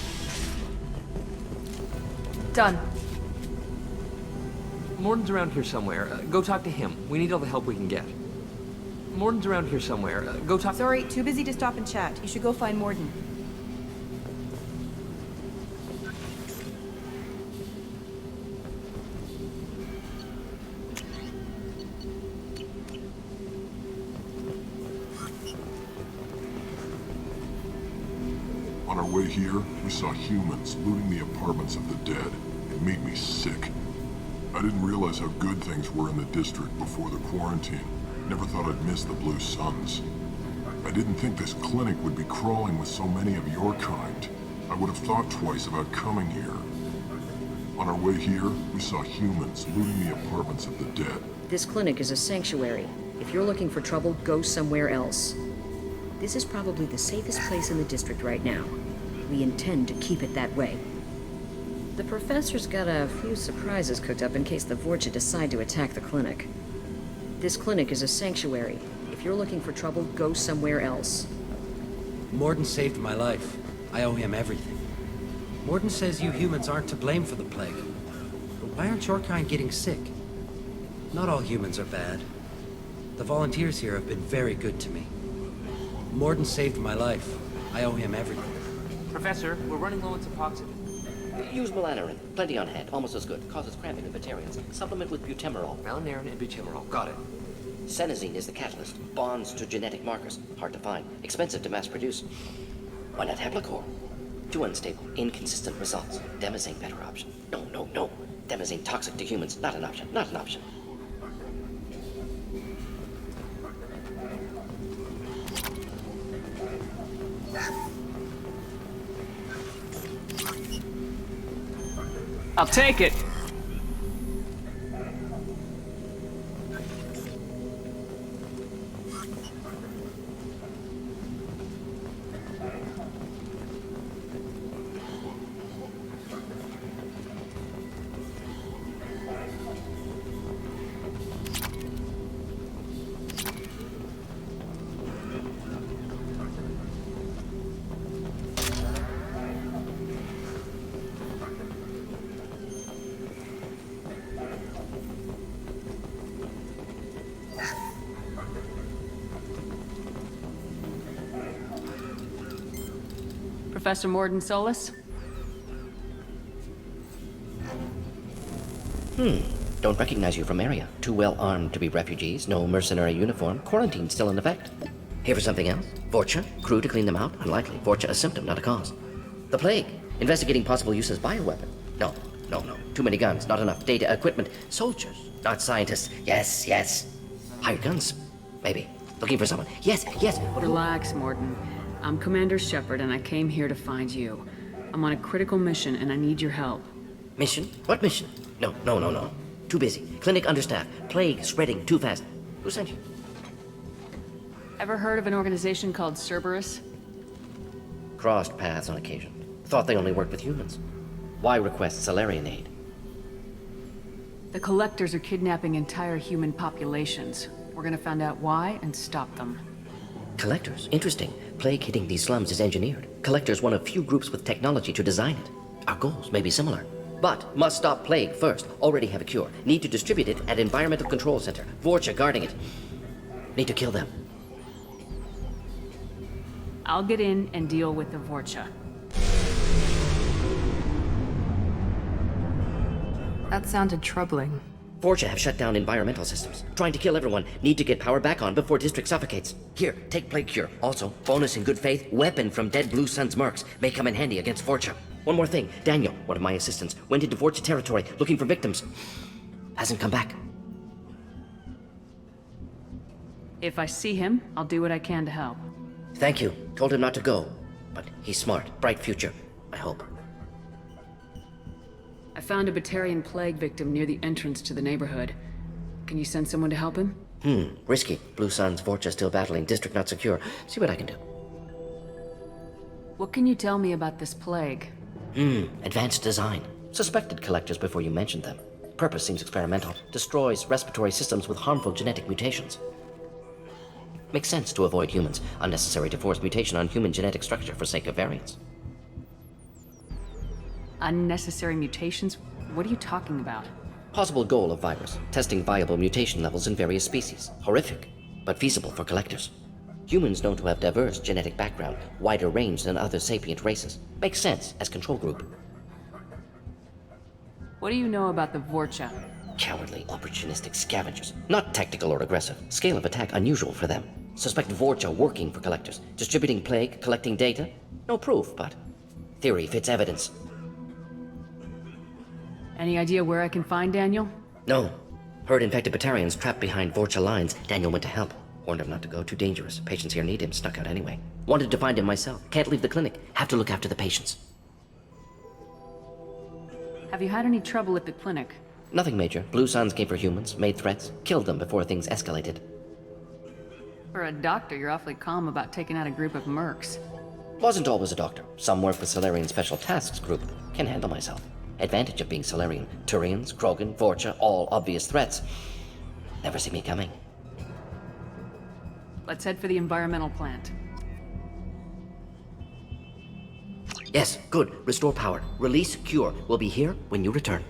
Done. Morden's around here somewhere. Go talk to him. We need all the help we can get. Morden's around here somewhere. Go talk. Sorry, too busy to stop and chat. You should go find Morden. On our way here, we saw humans looting the apartments of the dead. It made me sick. I didn't realize how good things were in the district before the quarantine. Never thought I'd miss the Blue Suns. I didn't think this clinic would be crawling with so many of your kind. I would have thought twice about coming here. On our way here, we saw humans looting the apartments of the dead. This clinic is a sanctuary. If you're looking for trouble, go somewhere else. This is probably the safest place in the district right now. We intend to keep it that way. The professor's got a few surprises cooked up in case the Vorcha decide to attack the clinic. This clinic is a sanctuary. If you're looking for trouble, go somewhere else. Morden saved my life. I owe him everything. Morden says you humans aren't to blame for the plague. But why aren't your kind getting sick? Not all humans are bad. The volunteers here have been very good to me. Morden saved my life. I owe him everything. Professor, we're running low on Suboxone. Use Malanarin. Plenty on hand. Almost as good. Causes cramping in Batarians. Supplement with butemerol. Malanarin and butemerol. Got it. Senesine is the catalyst. Bonds to genetic markers. Hard to find. Expensive to mass produce. Why not Heplicor? Too unstable. Inconsistent results. Demazane better option. No. Demazane toxic to humans. Not an option. Not an option. I'll take it. Professor Morden Solis? Don't recognize you from area. Too well armed to be refugees. No mercenary uniform. Quarantine still in effect. Here for something else? Vorcha? Crew to clean them out? Unlikely. Vorcha a symptom, not a cause. The plague? Investigating possible use as bioweapon? No. Too many guns, not enough data, equipment. Soldiers, not scientists. Yes. Hired guns? Maybe. Looking for someone. Yes. Relax, Morden. I'm Commander Shepard, and I came here to find you. I'm on a critical mission, and I need your help. Mission? What mission? No. Too busy. Clinic understaffed. Plague spreading too fast. Who sent you? Ever heard of an organization called Cerberus? Crossed paths on occasion. Thought they only worked with humans. Why request Salarian aid? The Collectors are kidnapping entire human populations. We're gonna find out why and stop them. Collectors? Interesting. Plague hitting these slums is engineered. Collectors one of few groups with technology to design it. Our goals may be similar. But must stop plague first. Already have a cure. Need to distribute it at Environmental Control Center. Vorcha guarding it. Need to kill them. I'll get in and deal with the Vorcha. That sounded troubling. Vorcha have shut down environmental systems. Trying to kill everyone. Need to get power back on before district suffocates. Here, take plague cure. Also, bonus in good faith, weapon from dead Blue Sun's mercs. May come in handy against Vorcha. One more thing. Daniel, one of my assistants, went into Vorcha territory looking for victims. Hasn't come back. If I see him, I'll do what I can to help. Thank you. Told him not to go. But he's smart. Bright future. I hope. I found a Batarian plague victim near the entrance to the neighborhood. Can you send someone to help him? Risky. Blue Sun's Vorcha still battling. District not secure. See what I can do. What can you tell me about this plague? Advanced design. Suspected collectors before you mentioned them. Purpose seems experimental. Destroys respiratory systems with harmful genetic mutations. Makes sense to avoid humans. Unnecessary to force mutation on human genetic structure for sake of variants. Unnecessary mutations? What are you talking about? Possible goal of virus. Testing viable mutation levels in various species. Horrific, but feasible for collectors. Humans known to have diverse genetic background, wider range than other sapient races. Makes sense as control group. What do you know about the Vorcha? Cowardly, opportunistic scavengers. Not tactical or aggressive. Scale of attack unusual for them. Suspect Vorcha working for collectors. Distributing plague, collecting data. No proof, but theory fits evidence. Any idea where I can find Daniel? No. Heard infected Batarians trapped behind Vorcha lines. Daniel went to help. Warned him not to go. Too dangerous. Patients here need him. Snuck out anyway. Wanted to find him myself. Can't leave the clinic. Have to look after the patients. Have you had any trouble at the clinic? Nothing major. Blue Suns came for humans, made threats, killed them before things escalated. For a doctor, you're awfully calm about taking out a group of mercs. Wasn't always a doctor. Some work with Salarian Special Tasks Group. Can handle myself. Advantage of being Salarian. Turians, Krogan, Vorcha, all obvious threats. Never see me coming. Let's head for the environmental plant. Yes, good. Restore power. Release cure. We'll be here when you return.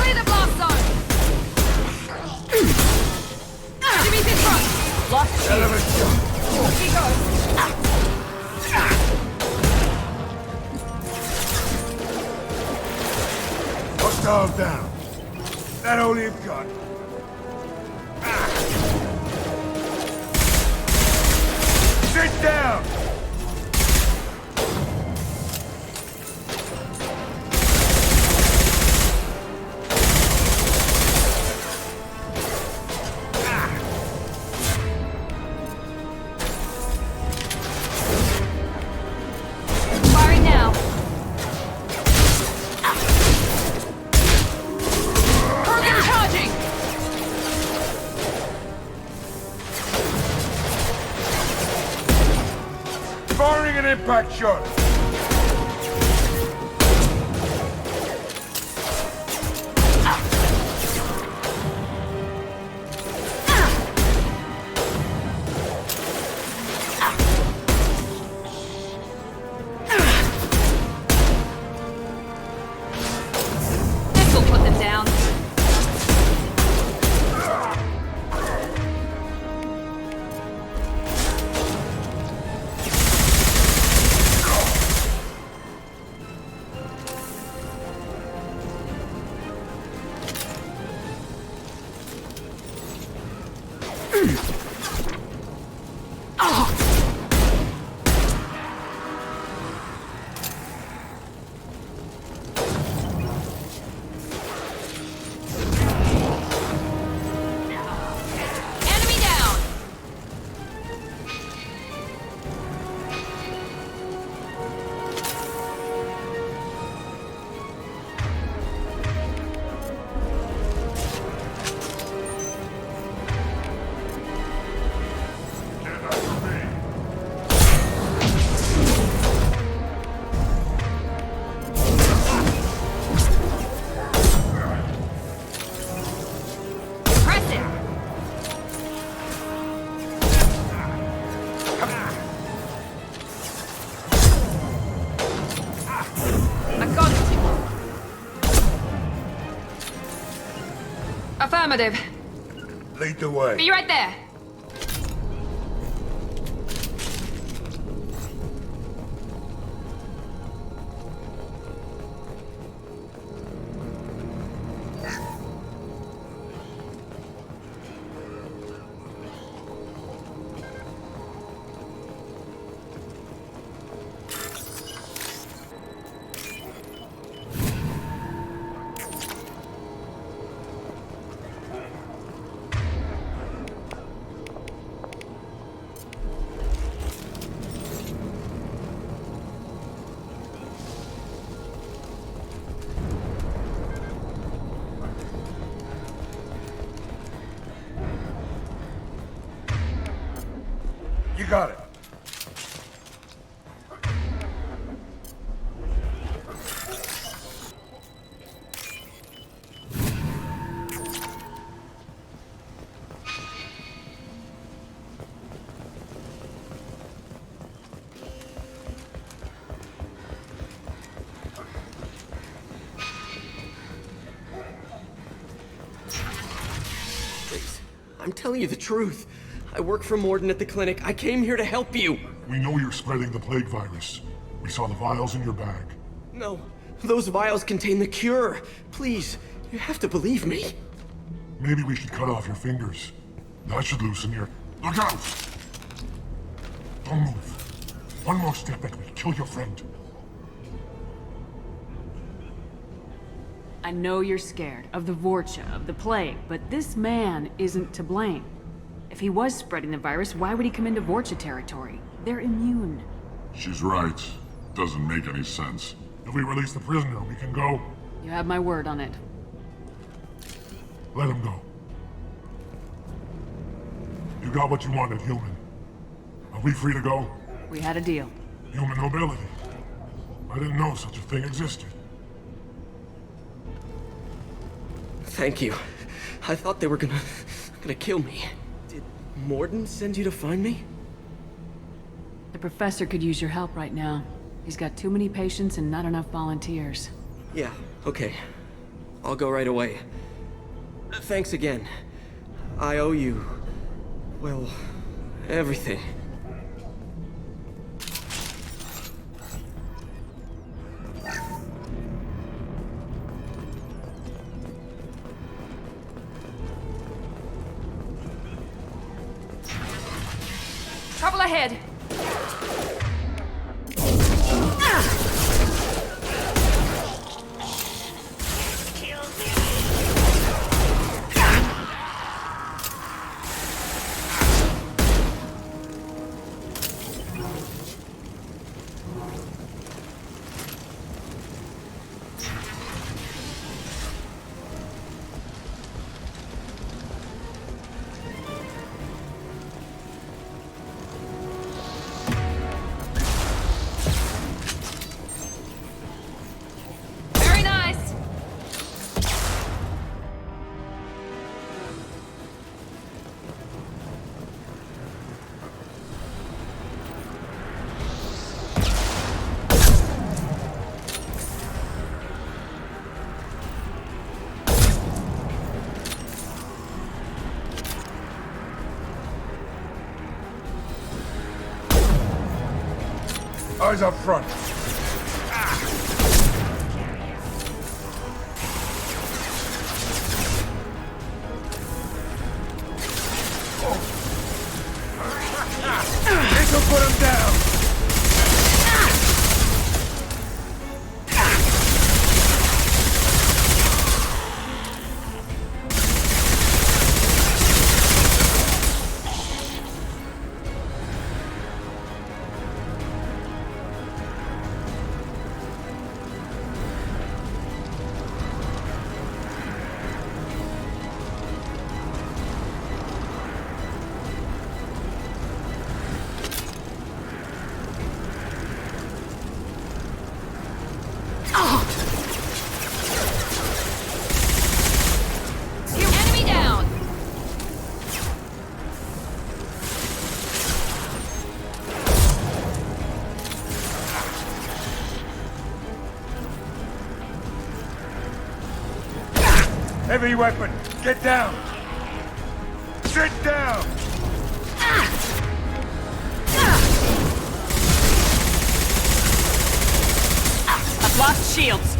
Clear the blast zone! Jimmy's in front! Lost shield. He goes. Hostiles down. That all you've got. Sit down! Firing now. Kurgan charging! Firing an impact shot! This'll put them down. Enemy down! Press it! I got it. Affirmative. Lead the way. Be right there. You got it. Please, I'm telling you the truth. I work for Morden at the clinic. I came here to help you. We know you're spreading the plague virus. We saw the vials in your bag. No, those vials contain the cure. Please, you have to believe me. Maybe we should cut off your fingers. That should loosen your... Look out! Don't move. One more step and we'll kill your friend. I know you're scared of the Vorcha, of the plague, but this man isn't to blame. If he was spreading the virus, why would he come into Vorcha territory? They're immune. She's right. Doesn't make any sense. If we release the prisoner, we can go. You have my word on it. Let him go. You got what you wanted, human. Are we free to go? We had a deal. Human nobility. I didn't know such a thing existed. Thank you. I thought they were gonna kill me. Did Mordin send you to find me? The professor could use your help right now. He's got too many patients and not enough volunteers. Yeah, okay. I'll go right away. Thanks again. I owe you... well, everything. Trouble ahead! Very nice! Eyes up front. This'll put him down. Enemy down! Heavy weapon. Get down. Sit down. I've lost shields.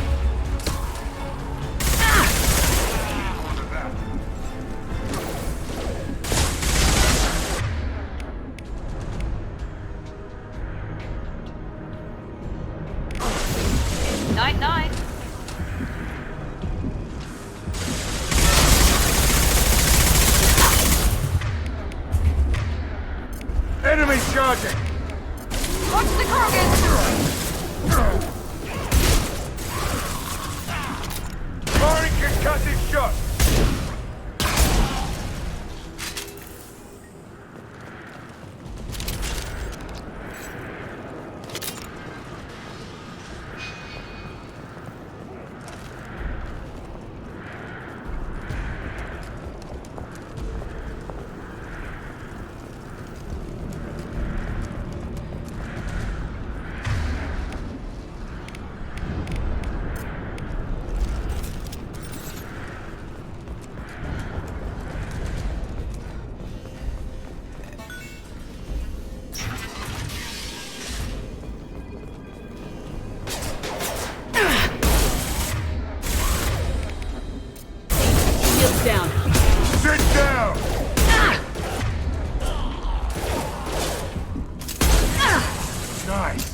Night night. Enemy charging. Watch the Krogan! Firing concussive shot. Shields down. Sit down. Nice.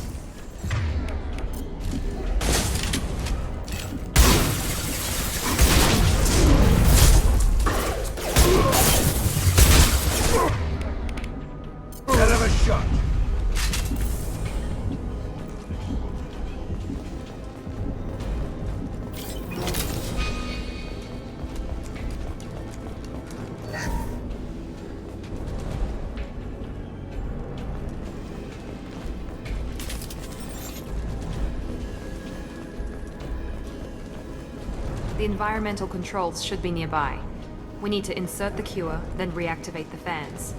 The environmental controls should be nearby. We need to insert the cure, then reactivate the fans.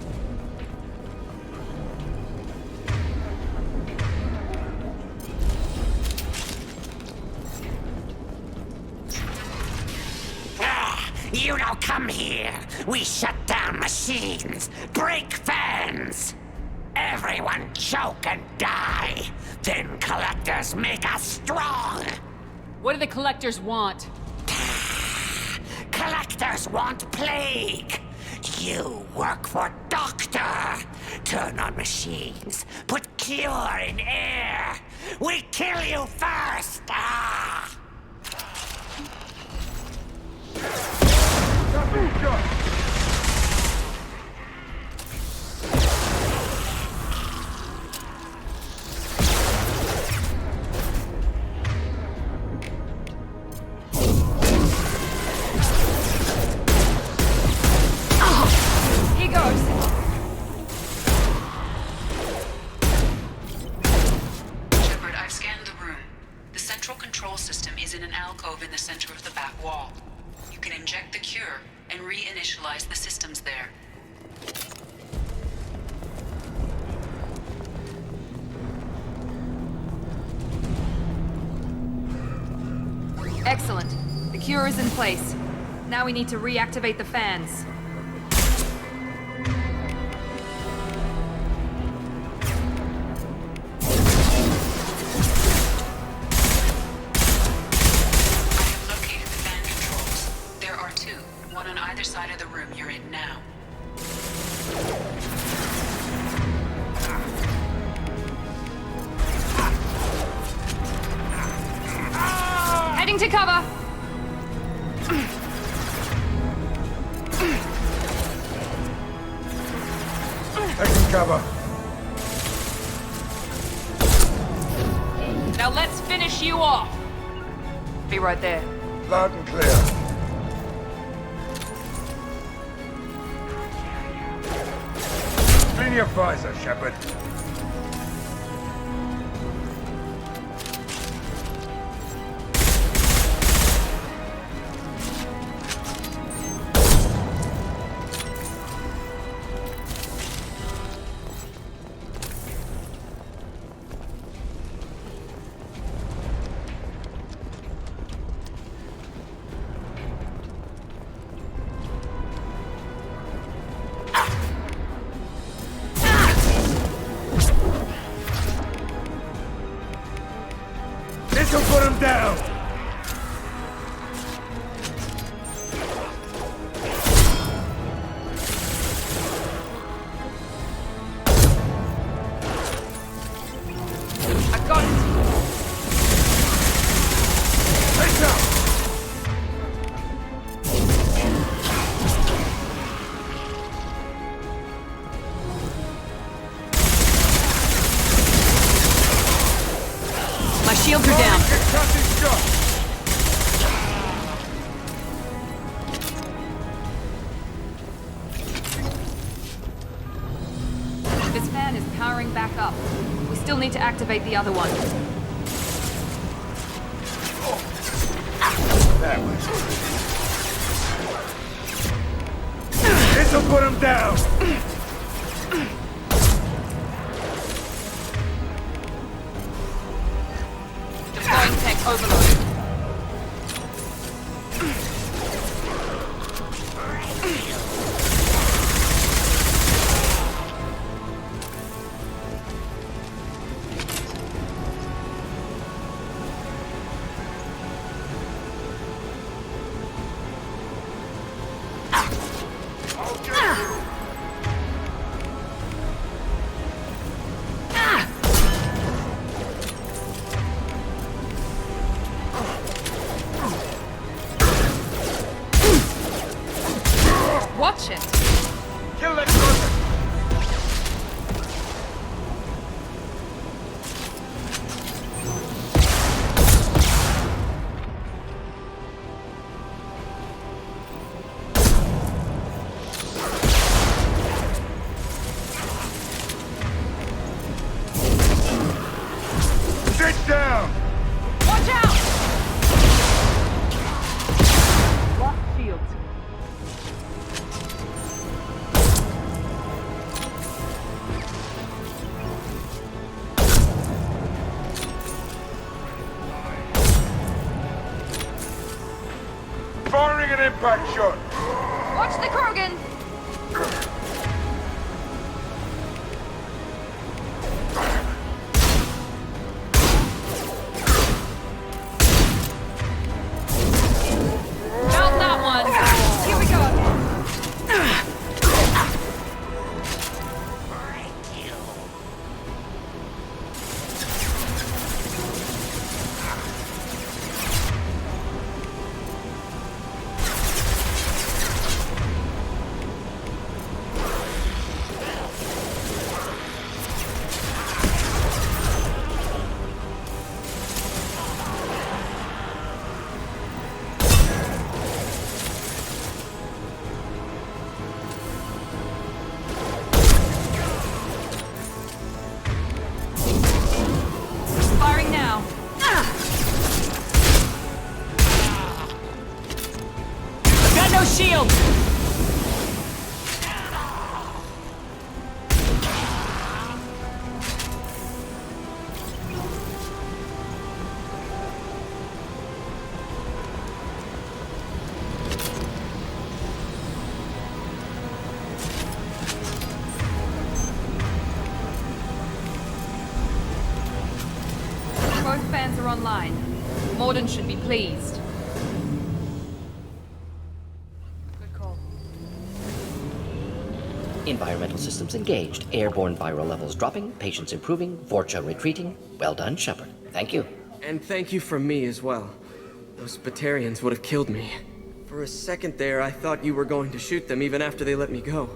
You don't come here. We shut down machines, break fans. Everyone choke and die. Then collectors make us strong. What do the collectors want? Collectors want plague. You work for Doctor. Turn on machines. Put cure in air. We kill you first. Ah! Here goes. Shepard, I've scanned the room. The central control system is in an alcove in the center of the back wall. You can inject the cure and reinitialize the systems there. Excellent. The cure is in place. Now we need to reactivate the fans. There are two, one on either side of the room you're in now. Heading to cover! Taking cover. Now let's finish you off! Be right there. Loud and clear. Clean your visor, Shepard. This'll put him down! I got it! Face up! My shields are down. This fan is powering back up. We still need to activate the other one. That was... This'll put him down! Deploying tech overload. Watch it! Kill that brother! Sit down! Watch out! Firing an impact shot! Watch the Krogan! Found that one! Here we go! Firing now. I've got no shield! Both fans are online. Morden should be pleased. Good call. Environmental systems engaged. Airborne viral levels dropping. Patients improving. Vorcha retreating. Well done, Shepard. Thank you. And thank you from me as well. Those Batarians would have killed me. For a second there, I thought you were going to shoot them even after they let me go.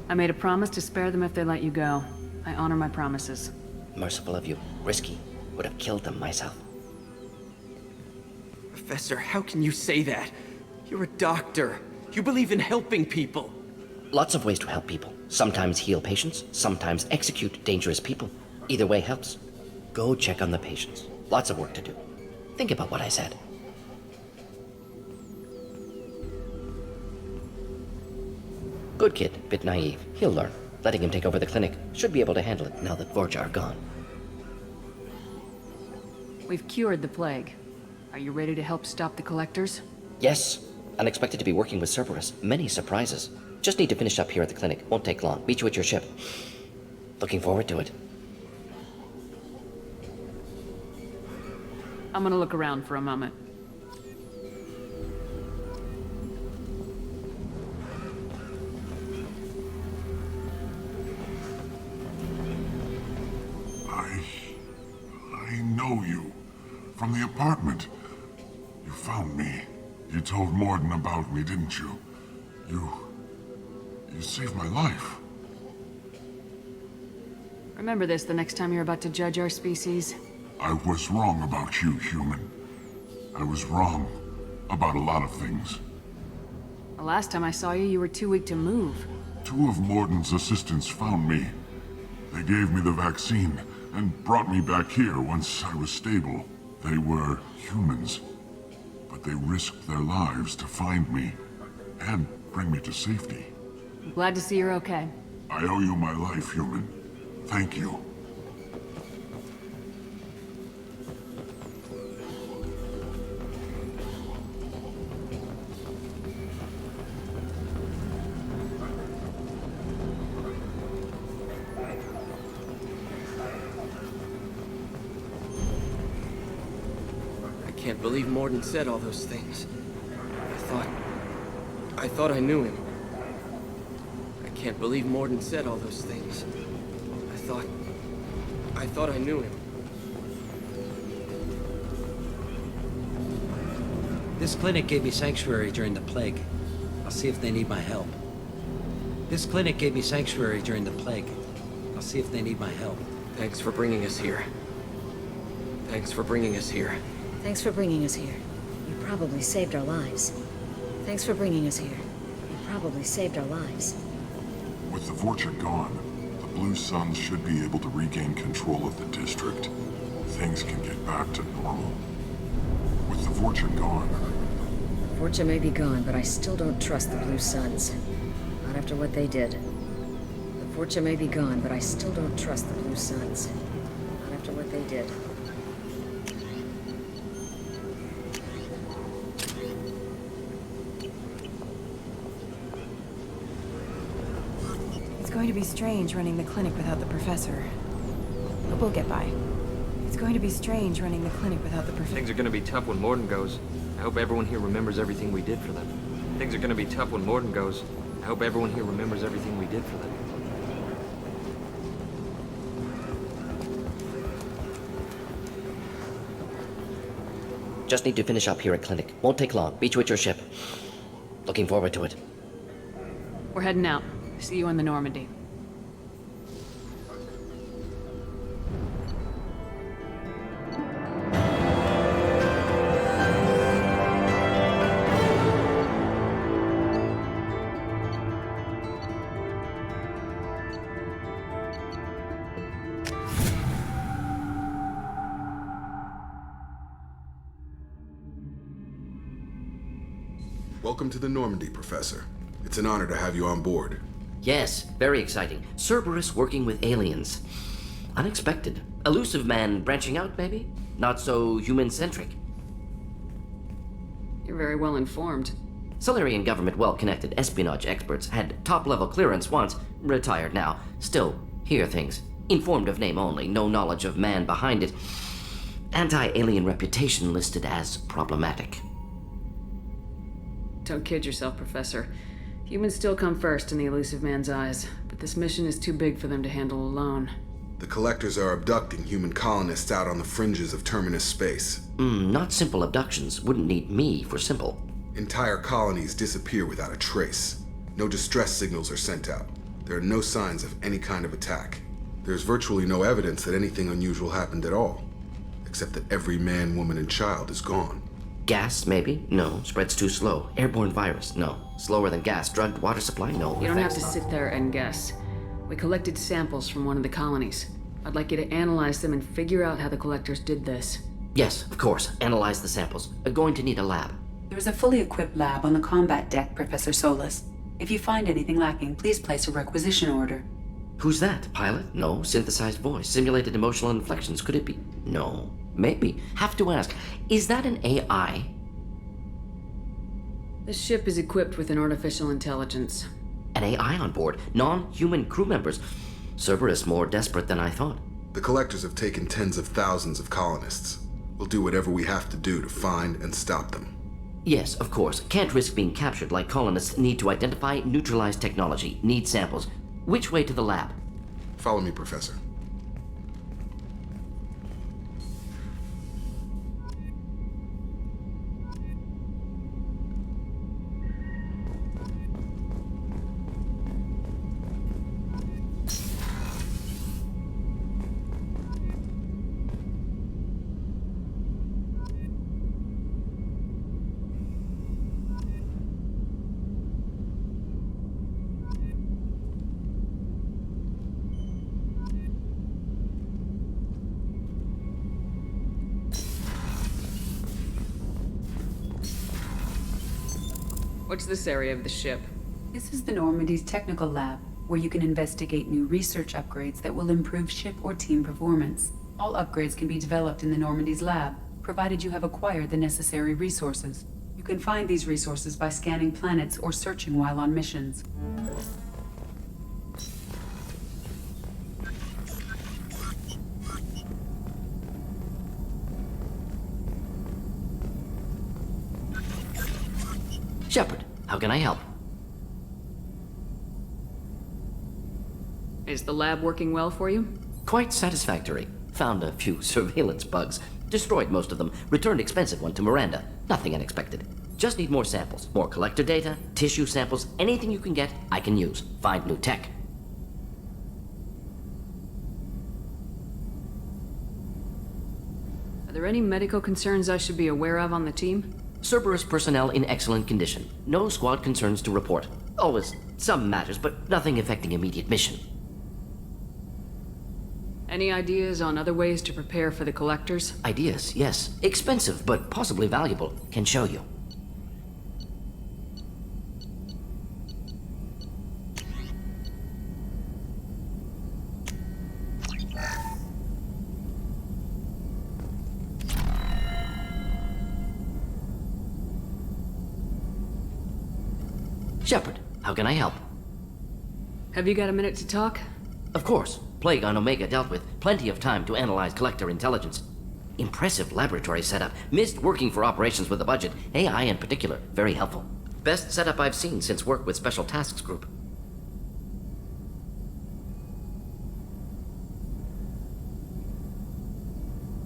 I made a promise to spare them if they let you go. I honor my promises. Merciful of you. Risky. Would have killed them myself. Professor, how can you say that? You're a doctor. You believe in helping people. Lots of ways to help people. Sometimes heal patients, sometimes execute dangerous people. Either way helps. Go check on the patients. Lots of work to do. Think about what I said. Good kid, bit naive. He'll learn. Letting him take over the clinic. Should be able to handle it now that Vorcha are gone. We've cured the plague. Are you ready to help stop the collectors? Yes. Unexpected to be working with Cerberus. Many surprises. Just need to finish up here at the clinic. Won't take long. Meet you at your ship. Looking forward to it. I'm gonna look around for a moment. I know you. From the apartment. You found me. You told Morden about me, didn't you? You saved my life. Remember this the next time you're about to judge our species. I was wrong about you, human. I was wrong about a lot of things. The last time I saw you, you were too weak to move. 2 of Morden's assistants found me. They gave me the vaccine and brought me back here once I was stable. They were humans, but they risked their lives to find me and bring me to safety. I'm glad to see you're okay. I owe you my life, human. Thank you. I can't believe Morden said all those things. I thought I knew him. I can't believe Morden said all those things. I thought I knew him. This clinic gave me sanctuary during the plague. I'll see if they need my help. This clinic gave me sanctuary during the plague. I'll see if they need my help. Thanks for bringing us here. Thanks for bringing us here. Thanks for bringing us here. You probably saved our lives. Thanks for bringing us here. You probably saved our lives. With the Vorcha gone, the Blue Suns should be able to regain control of the district. Things can get back to normal. With the Vorcha gone... Vorcha may be gone, but I still don't trust the Blue Suns. Not after what they did. The Vorcha may be gone, but I still don't trust the Blue Suns. Not after what they did. going to be strange running the clinic without the professor. But we'll get by. It's going to be strange running the clinic without the professor. Things are gonna be tough when Morden goes. I hope everyone here remembers everything we did for them. Things are gonna be tough when Morden goes. I hope everyone here remembers everything we did for them. Just need to finish up here at clinic. Won't take long. Beach with your ship. Looking forward to it. We're heading out. See you on the Normandy. Welcome to the Normandy, Professor. It's an honor to have you on board. Yes, very exciting. Cerberus working with aliens. Unexpected. Elusive man branching out, maybe? Not so human-centric. You're very well informed. Solarian government well-connected espionage experts had top-level clearance once, retired now. Still, hear things. Informed of name only, no knowledge of man behind it. Anti-alien reputation listed as problematic. Don't kid yourself, Professor. Humans still come first in the elusive man's eyes, but this mission is too big for them to handle alone. The Collectors are abducting human colonists out on the fringes of Terminus space. Not simple abductions. Wouldn't need me for simple. Entire colonies disappear without a trace. No distress signals are sent out. There are no signs of any kind of attack. There's virtually no evidence that anything unusual happened at all, except that every man, woman, and child is gone. Gas, maybe? No. Spreads too slow. Airborne virus? No. Slower than gas. Drugged water supply? No. You don't have to sit there and guess. We collected samples from one of the colonies. I'd like you to analyze them and figure out how the Collectors did this. Yes, of course. Analyze the samples. Going to need a lab. There's a fully equipped lab on the combat deck, Professor Solis. If you find anything lacking, please place a requisition order. Who's that? Pilot? No. Synthesized voice. Simulated emotional inflections. Could it be? No. Maybe. Have to ask. Is that an AI? This ship is equipped with an artificial intelligence. An AI on board? Non-human crew members? Cerberus more desperate than I thought. The Collectors have taken tens of thousands of colonists. We'll do whatever we have to do to find and stop them. Yes, of course. Can't risk being captured like colonists need to identify, neutralize technology, need samples. Which way to the lab? Follow me, Professor. What's this area of the ship? This is the Normandy's technical lab, where you can investigate new research upgrades that will improve ship or team performance. All upgrades can be developed in the Normandy's lab, provided you have acquired the necessary resources. You can find these resources by scanning planets or searching while on missions. Shepard, how can I help? Is the lab working well for you? Quite satisfactory. Found a few surveillance bugs. Destroyed most of them. Returned expensive one to Miranda. Nothing unexpected. Just need more samples. More collector data, tissue samples, anything you can get, I can use. Find new tech. Are there any medical concerns I should be aware of on the team? Cerberus personnel in excellent condition. No squad concerns to report. Always some matters, but nothing affecting immediate mission. Any ideas on other ways to prepare for the Collectors? Ideas, yes. Expensive, but possibly valuable. Can show you. Shepard, how can I help? Have you got a minute to talk? Of course. Plague on Omega dealt with. Plenty of time to analyze collector intelligence. Impressive laboratory setup. Missed working for operations with a budget. AI in particular. Very helpful. Best setup I've seen since work with Special Tasks Group.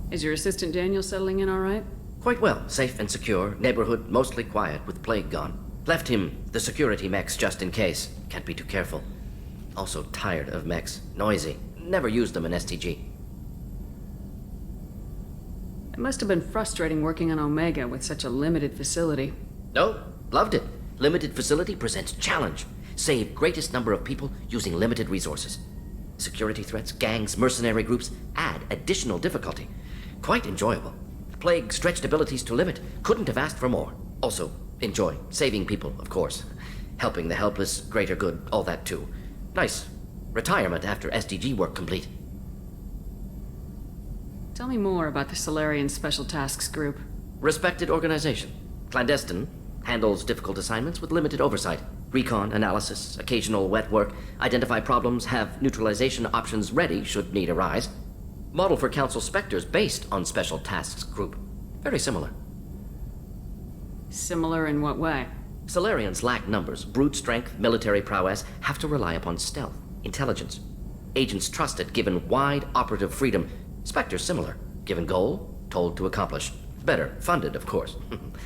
Is your assistant Daniel settling in all right? Quite well. Safe and secure. Neighborhood mostly quiet with Plague gone. Left him the security mechs just in case. Can't be too careful. Also tired of mechs. Noisy. Never used them in STG. It must have been frustrating working on Omega with such a limited facility. No, loved it. Limited facility presents challenge. Save greatest number of people using limited resources. Security threats, gangs, mercenary groups add additional difficulty. Quite enjoyable. Plague stretched abilities to limit. Couldn't have asked for more. Also, enjoy. Saving people, of course. Helping the helpless, greater good, all that too. Nice. Retirement after SDG work complete. Tell me more about the Solarian Special Tasks Group. Respected organization. Clandestine. Handles difficult assignments with limited oversight. Recon, analysis, occasional wet work. Identify problems, have neutralization options ready should need arise. Model for Council Spectres based on Special Tasks Group. Very similar. Similar in what way? Solarians lack numbers, brute strength, military prowess, have to rely upon stealth, intelligence. Agents trusted, given wide operative freedom. Spectres similar, given goal, told to accomplish. Better, funded, of course.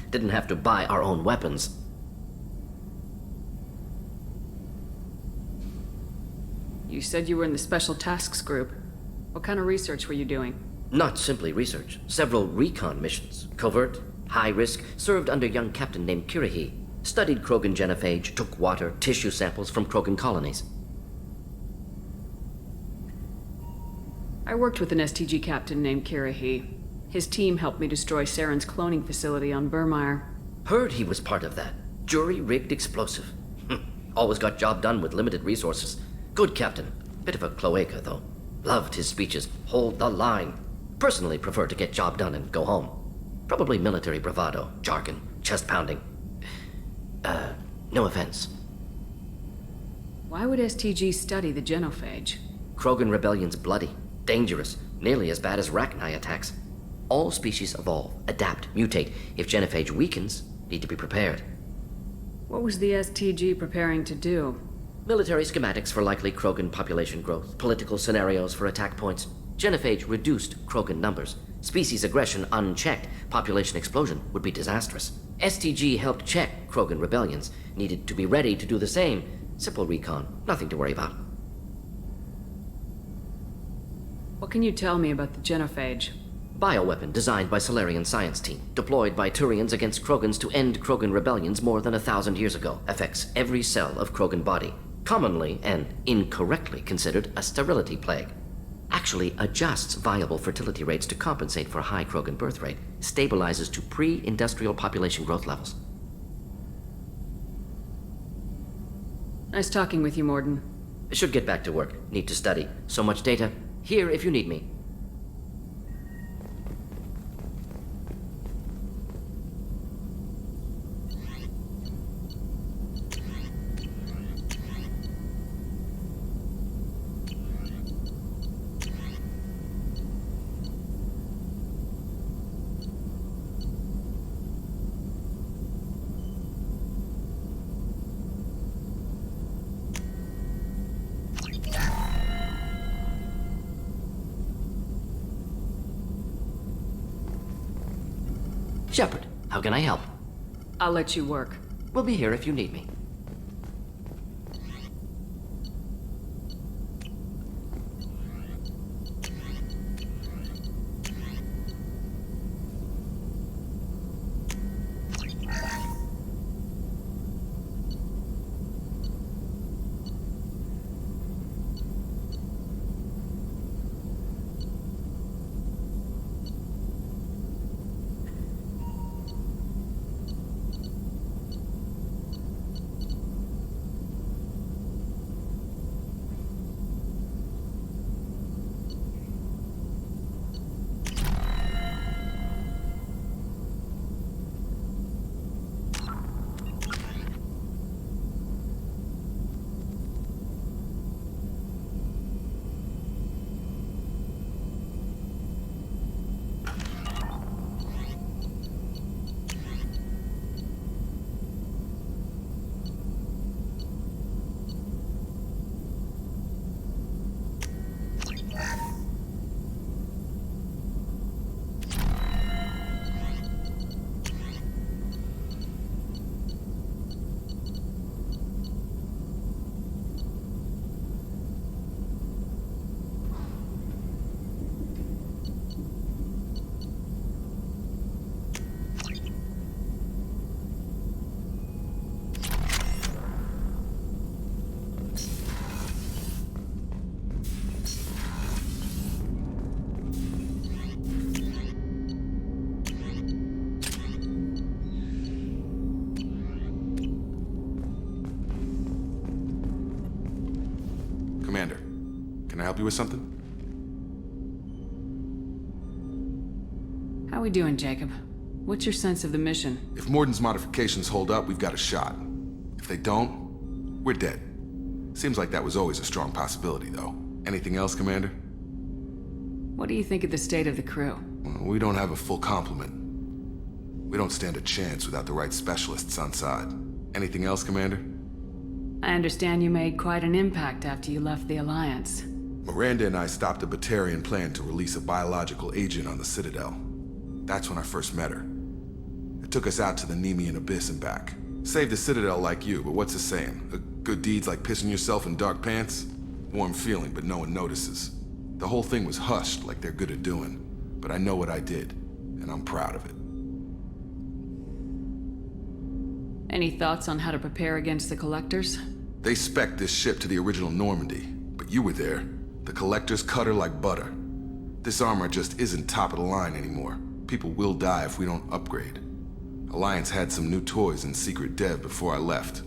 Didn't have to buy our own weapons. You said you were in the Special Tasks Group. What kind of research were you doing? Not simply research. Several recon missions. Covert, high risk, served under a young captain named Kirahi. Studied Krogan genophage, took water, tissue samples from Krogan colonies. I worked with an STG captain named Kirahi. His team helped me destroy Saren's cloning facility on Burmire. Heard he was part of that. Jury-rigged explosive. Always got job done with limited resources. Good captain. Bit of a cloaca, though. Loved his speeches. Hold the line. Personally prefer to get job done and go home. Probably military bravado, jargon, chest pounding. No offense. Why would STG study the genophage? Krogan rebellion's bloody, dangerous, nearly as bad as Rachni attacks. All species evolve, adapt, mutate. If genophage weakens, need to be prepared. What was the STG preparing to do? Military schematics for likely Krogan population growth, political scenarios for attack points. Genophage reduced Krogan numbers. Species aggression unchecked, population explosion would be disastrous. STG helped check Krogan rebellions, needed to be ready to do the same. Simple recon, nothing to worry about. What can you tell me about the genophage? Bioweapon designed by Solarian science team, deployed by Turians against Krogans to end Krogan rebellions more than 1,000 years ago. Affects every cell of Krogan body. Commonly and incorrectly considered a sterility plague. Actually adjusts viable fertility rates to compensate for high Krogan birth rate. Stabilizes to pre-industrial population growth levels. Nice talking with you, Mordin. Should get back to work. Need to study. So much data. Here if you need me. Shepard, how can I help? I'll let you work. We'll be here if you need me. help you with something? How we doing, Jacob? What's your sense of the mission? If Morden's modifications hold up, we've got a shot. If they don't, we're dead. Seems like that was always a strong possibility, though. Anything else, Commander? What do you think of the state of the crew? Well, we don't have a full complement. We don't stand a chance without the right specialists on side. Anything else, Commander? I understand you made quite an impact after you left the Alliance. Miranda and I stopped a Batarian plan to release a biological agent on the Citadel. That's when I first met her. It took us out to the Nemean Abyss and back. Saved the Citadel like you, but what's the saying? A good deed's like pissing yourself in dark pants? Warm feeling, but no one notices. The whole thing was hushed like they're good at doing. But I know what I did, and I'm proud of it. Any thoughts on how to prepare against the Collectors? They spec'd this ship to the original Normandy, but you were there. The Collectors cut her like butter. This armor just isn't top of the line anymore. People will die if we don't upgrade. Alliance had some new toys in secret dev before I left.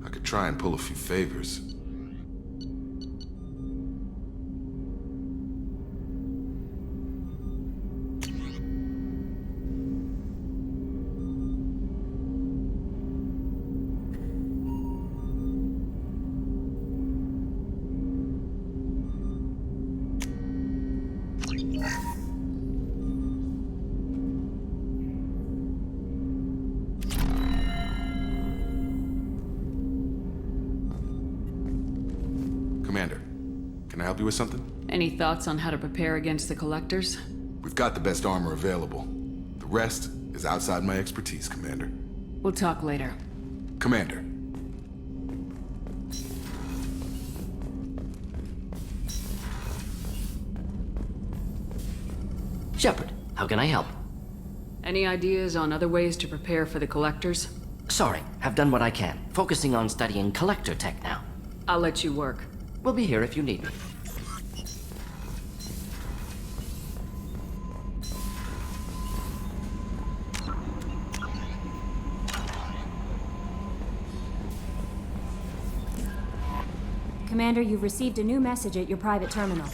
I could try and pull a few favors. Commander, can I help you with something? Any thoughts on how to prepare against the Collectors? We've got the best armor available. The rest is outside my expertise, Commander. We'll talk later. Commander. Shepard, how can I help? Any ideas on other ways to prepare for the Collectors? Sorry, have done what I can. Focusing on studying collector tech now. I'll let you work. We'll be here if you need me. Commander, you've received a new message at your private terminal.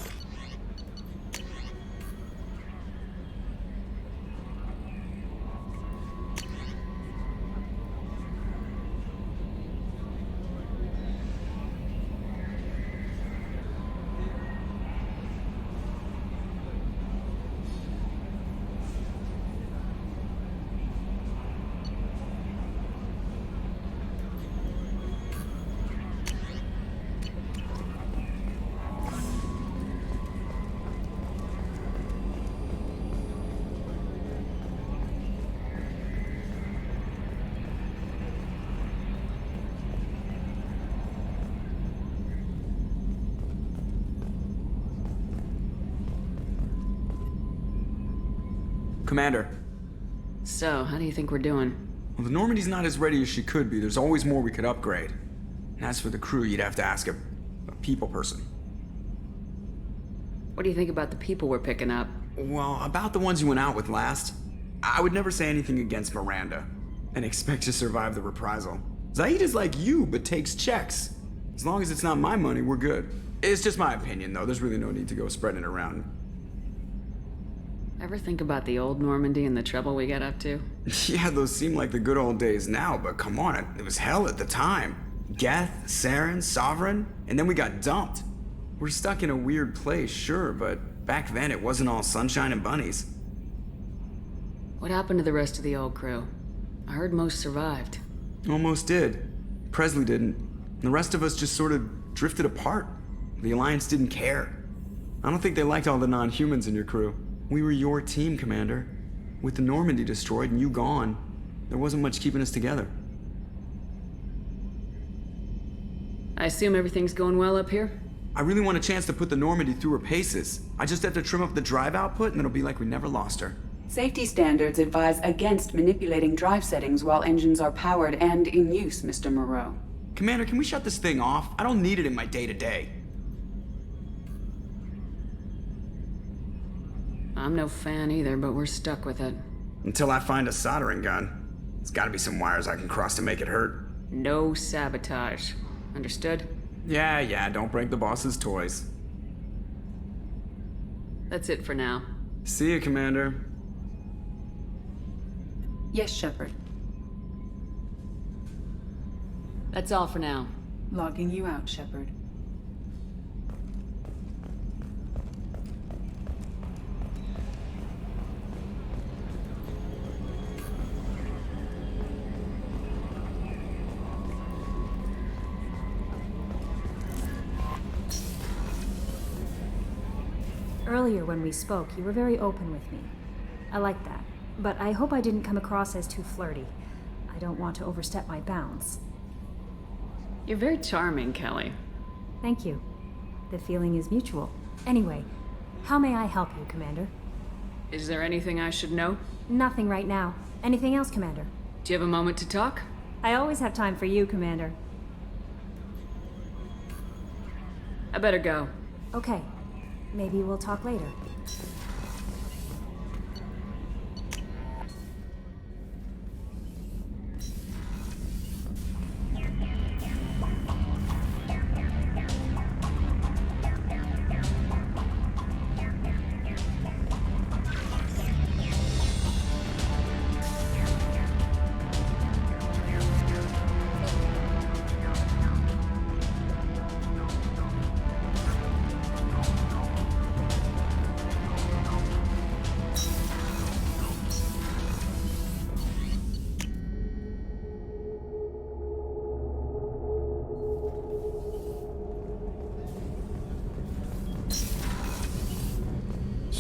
Commander. So, how do you think we're doing? Well, the Normandy's not as ready as she could be. There's always more we could upgrade. And as for the crew, you'd have to ask a people person. What do you think about the people we're picking up? Well, about the ones you went out with last, I would never say anything against Miranda and expect to survive the reprisal. Zaid is like you, but takes checks. As long as it's not my money, we're good. It's just my opinion, though. There's really no need to go spreading it around. Ever think about the old Normandy and the trouble we got up to? Yeah, those seem like the good old days now, but come on, it was hell at the time. Geth, Saren, Sovereign, and then we got dumped. We're stuck in a weird place, sure, but back then it wasn't all sunshine and bunnies. What happened to the rest of the old crew? I heard most survived. Almost did. Presley didn't. And the rest of us just sort of drifted apart. The Alliance didn't care. I don't think they liked all the non-humans in your crew. We were your team, Commander. With the Normandy destroyed and you gone, there wasn't much keeping us together. I assume everything's going well up here? I really want a chance to put the Normandy through her paces. I just have to trim up the drive output and it'll be like we never lost her. Safety standards advise against manipulating drive settings while engines are powered and in use, Mr. Moreau. Commander, can we shut this thing off? I don't need it in my day-to-day. I'm no fan either, but we're stuck with it. Until I find a soldering gun. There's gotta be some wires I can cross to make it hurt. No sabotage. Understood? Yeah, don't break the boss's toys. That's it for now. See you, Commander. Yes, Shepard. That's all for now. Logging you out, Shepard. Earlier when we spoke, you were very open with me. I like that. But I hope I didn't come across as too flirty. I don't want to overstep my bounds. You're very charming, Kelly. Thank you. The feeling is mutual. Anyway, how may I help you, Commander? Is there anything I should know? Nothing right now. Anything else, Commander? Do you have a moment to talk? I always have time for you, Commander. I better go. Okay. Maybe we'll talk later.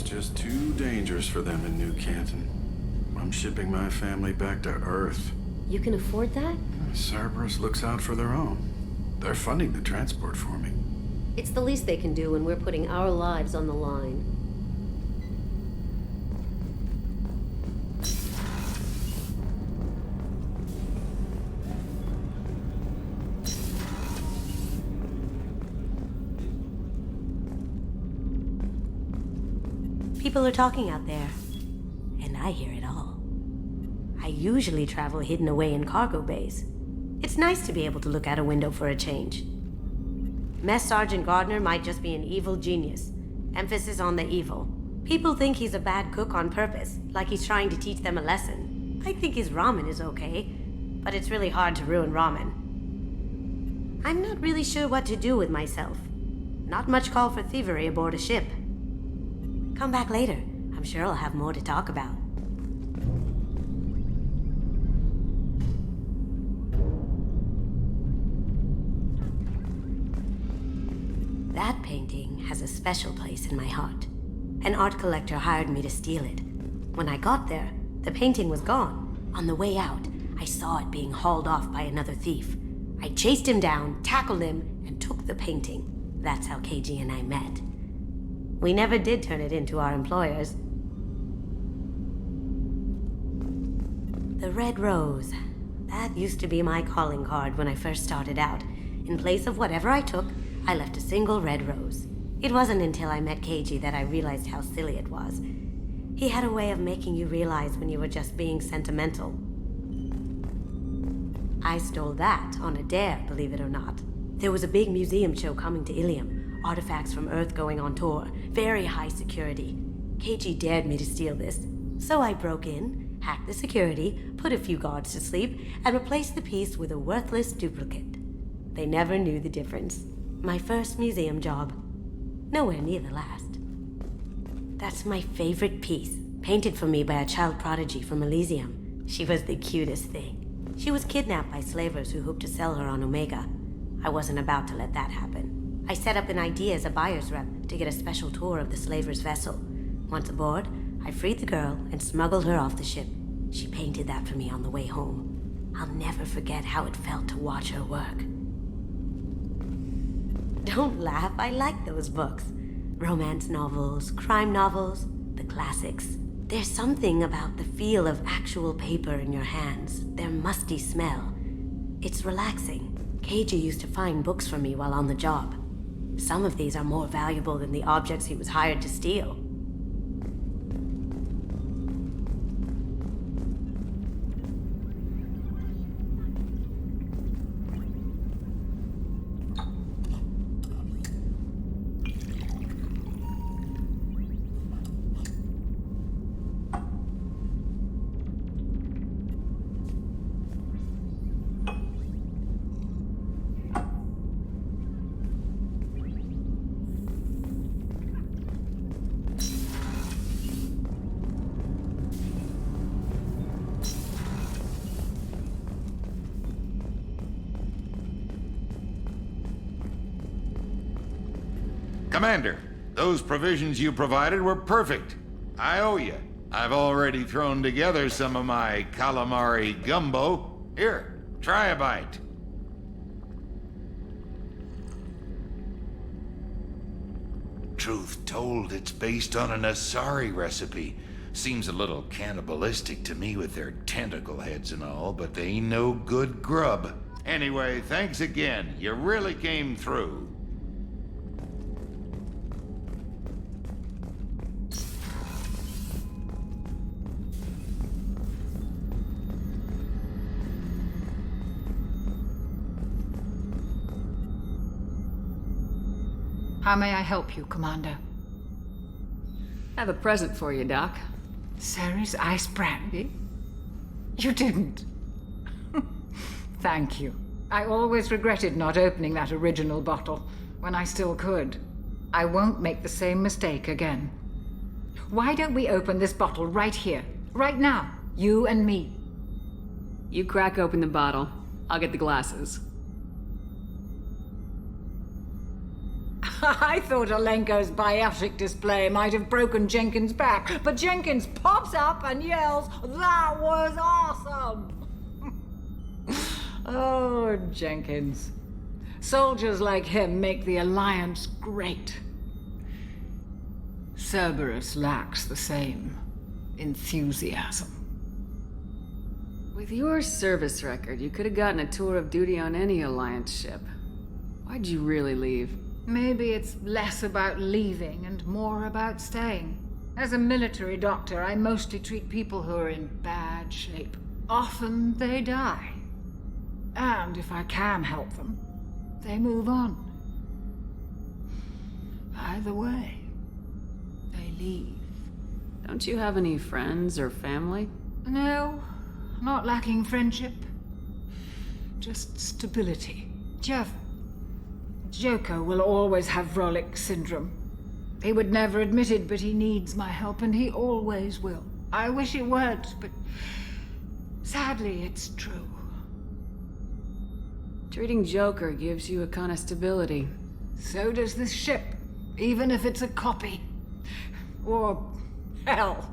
Just too dangerous for them in New Canton. I'm shipping my family back to Earth. You can afford that? Cerberus looks out for their own. They're funding the transport for me. It's the least they can do when we're putting our lives on the line. People are talking out there, and I hear it all. I usually travel hidden away in cargo bays. It's nice to be able to look out a window for a change. Mess Sergeant Gardner might just be an evil genius. Emphasis on the evil. People think he's a bad cook on purpose, like he's trying to teach them a lesson. I think his ramen is okay, but it's really hard to ruin ramen. I'm not really sure what to do with myself. Not much call for thievery aboard a ship. Come back later. I'm sure I'll have more to talk about. That painting has a special place in my heart. An art collector hired me to steal it. When I got there, the painting was gone. On the way out, I saw it being hauled off by another thief. I chased him down, tackled him, and took the painting. That's how KG and I met. We never did turn it into our employers. The Red Rose. That used to be my calling card when I first started out. In place of whatever I took, I left a single red rose. It wasn't until I met KG that I realized how silly it was. He had a way of making you realize when you were just being sentimental. I stole that on a dare, believe it or not. There was a big museum show coming to Ilium. Artifacts from Earth going on tour. Very high security. KG dared me to steal this. So I broke in, hacked the security, put a few guards to sleep, and replaced the piece with a worthless duplicate. They never knew the difference. My first museum job. Nowhere near the last. That's my favorite piece, painted for me by a child prodigy from Elysium. She was the cutest thing. She was kidnapped by slavers who hoped to sell her on Omega. I wasn't about to let that happen. I set up an idea as a buyer's rep to get a special tour of the slaver's vessel. Once aboard, I freed the girl and smuggled her off the ship. She painted that for me on the way home. I'll never forget how it felt to watch her work. Don't laugh, I like those books. Romance novels, crime novels, the classics. There's something about the feel of actual paper in your hands, their musty smell. It's relaxing. KG used to find books for me while on the job. Some of these are more valuable than the objects he was hired to steal. Commander, those provisions you provided were perfect. I owe you. I've already thrown together some of my calamari gumbo. Here, try a bite. Truth told, it's based on an Asari recipe. Seems a little cannibalistic to me with their tentacle heads and all, but they ain't no good grub. Anyway, thanks again. You really came through. How may I help you, Commander? I have a present for you, Doc. Ceres ice brandy? You didn't. Thank you. I always regretted not opening that original bottle when I still could. I won't make the same mistake again. Why don't we open this bottle right here, right now, you and me? You crack open the bottle. I'll get the glasses. I thought Alenko's biotic display might have broken Jenkins' back, but Jenkins pops up and yells, "That was awesome!" Oh, Jenkins. Soldiers like him make the Alliance great. Cerberus lacks the same enthusiasm. With your service record, you could have gotten a tour of duty on any Alliance ship. Why'd you really leave? Maybe it's less about leaving and more about staying. As a military doctor, I mostly treat people who are in bad shape. Often they die. And if I can help them, they move on. Either way, they leave. Don't you have any friends or family? No, not lacking friendship. Just stability. Jeff, Joko will always have Vrolik syndrome. He would never admit it, but he needs my help, and he always will. I wish it weren't, but sadly, it's true. Treating Joker gives you a kind of stability. So does this ship, even if it's a copy. Or, hell,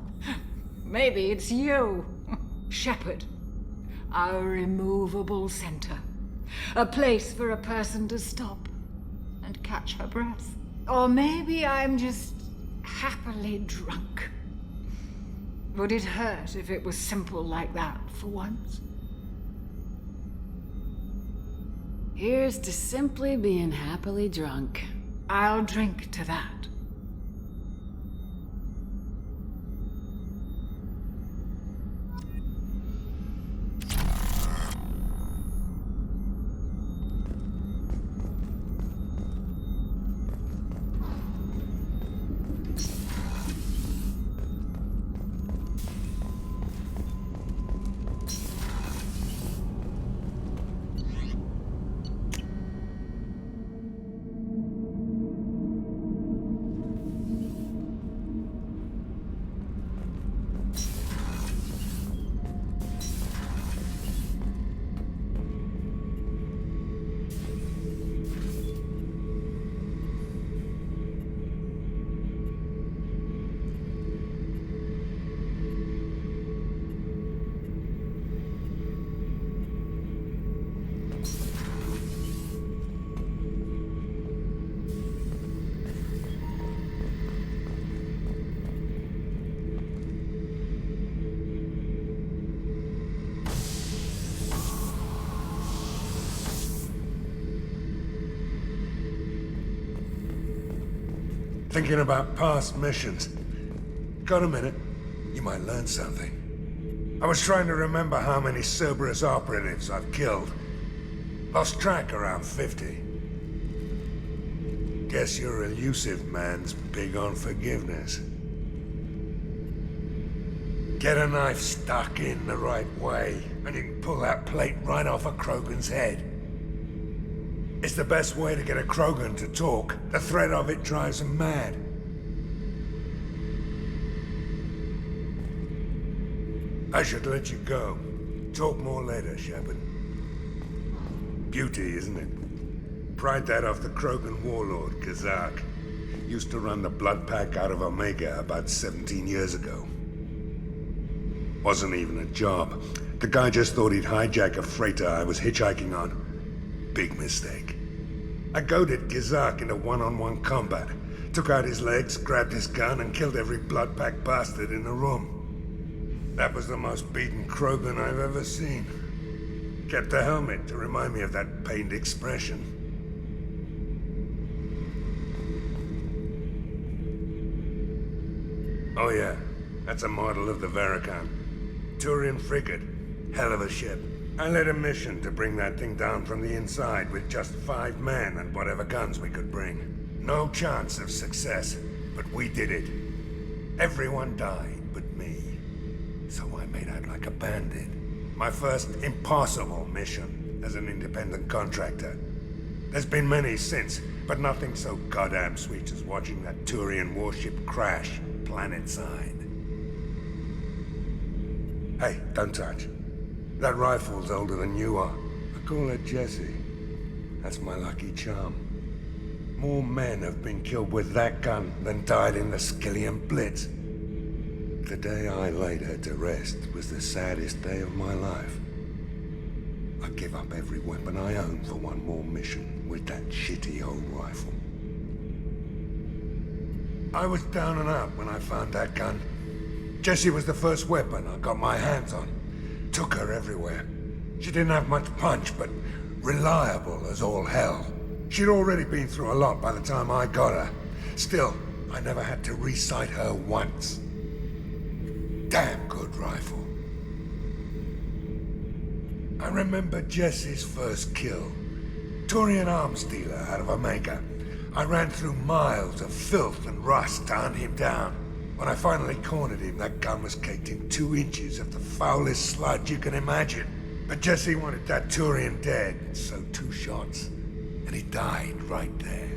maybe it's you, Shepard. Our immovable center. A place for a person to stop and catch her breath. Or maybe I'm just happily drunk. Would it hurt if it was simple like that for once? Here's to simply being happily drunk. I'll drink to that. Thinking about past missions. Got a minute? You might learn something. I was trying to remember how many Cerberus operatives I've killed. Lost track around 50. Guess your elusive man's big on forgiveness. Get a knife stuck in the right way, and you can pull that plate right off a Krogan's head. It's the best way to get a Krogan to talk. The threat of it drives him mad. I should let you go. Talk more later, Shepard. Beauty, isn't it? Pried that off the Krogan warlord, Kazak. used to run the Blood Pack out of Omega about 17 years ago. Wasn't even a job. The guy just thought he'd hijack a freighter I was hitchhiking on. Big mistake. I goaded Gizak into one-on-one combat. Took out his legs, grabbed his gun, and killed every Blood Pack bastard in the room. That was the most beaten Krogan I've ever seen. Kept a helmet to remind me of that pained expression. Oh yeah, that's a model of the Veracon. Turian frigate. Hell of a ship. I led a mission to bring that thing down from the inside with just 5 men and whatever guns we could bring. No chance of success, but we did it. Everyone died but me. So I made out like a bandit. My first impossible mission as an independent contractor. There's been many since, but nothing so goddamn sweet as watching that Turian warship crash planet-side. Hey, don't touch. That rifle's older than you are. I call her Jessie. That's my lucky charm. More men have been killed with that gun than died in the Skillian Blitz. The day I laid her to rest was the saddest day of my life. I give up every weapon I own for one more mission with that shitty old rifle. I was down and out when I found that gun. Jessie was the first weapon I got my hands on. Took her everywhere. She didn't have much punch, but reliable as all hell. She'd already been through a lot by the time I got her. Still, I never had to re-sight her once. Damn good rifle. I remember Jessie's first kill. Turian arms dealer out of Omega. I ran through miles of filth and rust to hunt him down. When I finally cornered him, that gun was caked in 2 inches of the foulest sludge you can imagine. But Jessie wanted that Turian dead, so 2 shots. And he died right there.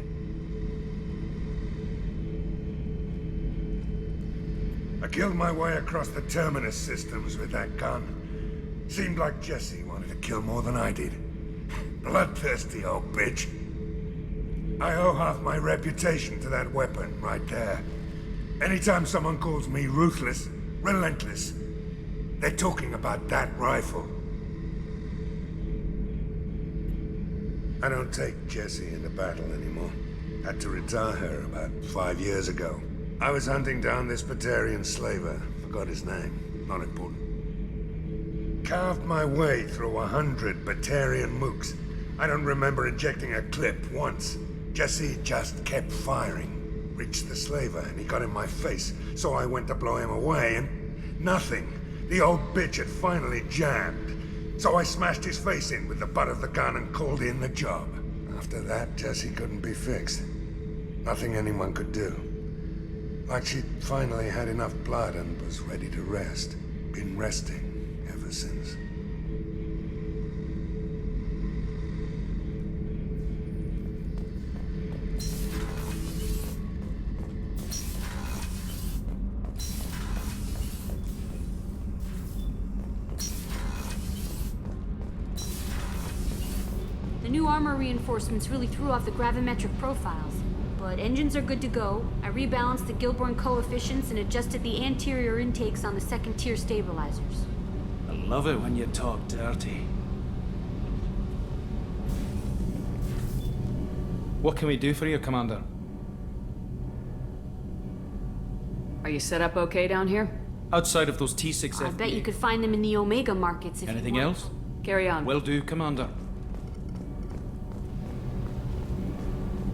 I killed my way across the Terminus systems with that gun. Seemed like Jessie wanted to kill more than I did. Bloodthirsty old bitch. I owe half my reputation to that weapon right there. Anytime someone calls me ruthless, relentless, they're talking about that rifle. I don't take Jessie into battle anymore. Had to retire her about 5 years ago. I was hunting down this Batarian slaver. Forgot his name. Not important. Carved my way through 100 Batarian mooks. I don't remember ejecting a clip once. Jessie just kept firing. Reached the slaver, and he got in my face, so I went to blow him away, and nothing. The old bitch had finally jammed. So I smashed his face in with the butt of the gun and called in the job. After that, Jessie couldn't be fixed. Nothing anyone could do. Like she'd finally had enough blood and was ready to rest. Been resting ever since. The new armor reinforcements really threw off the gravimetric profiles. But engines are good to go. I rebalanced the Gilborn coefficients and adjusted the anterior intakes on the second-tier stabilizers. I love it when you talk dirty. What can we do for you, Commander? Are you set up okay down here? Outside of those T6 I bet you could find them in the Omega markets if Anything you want. else? Carry on. Will do, Commander.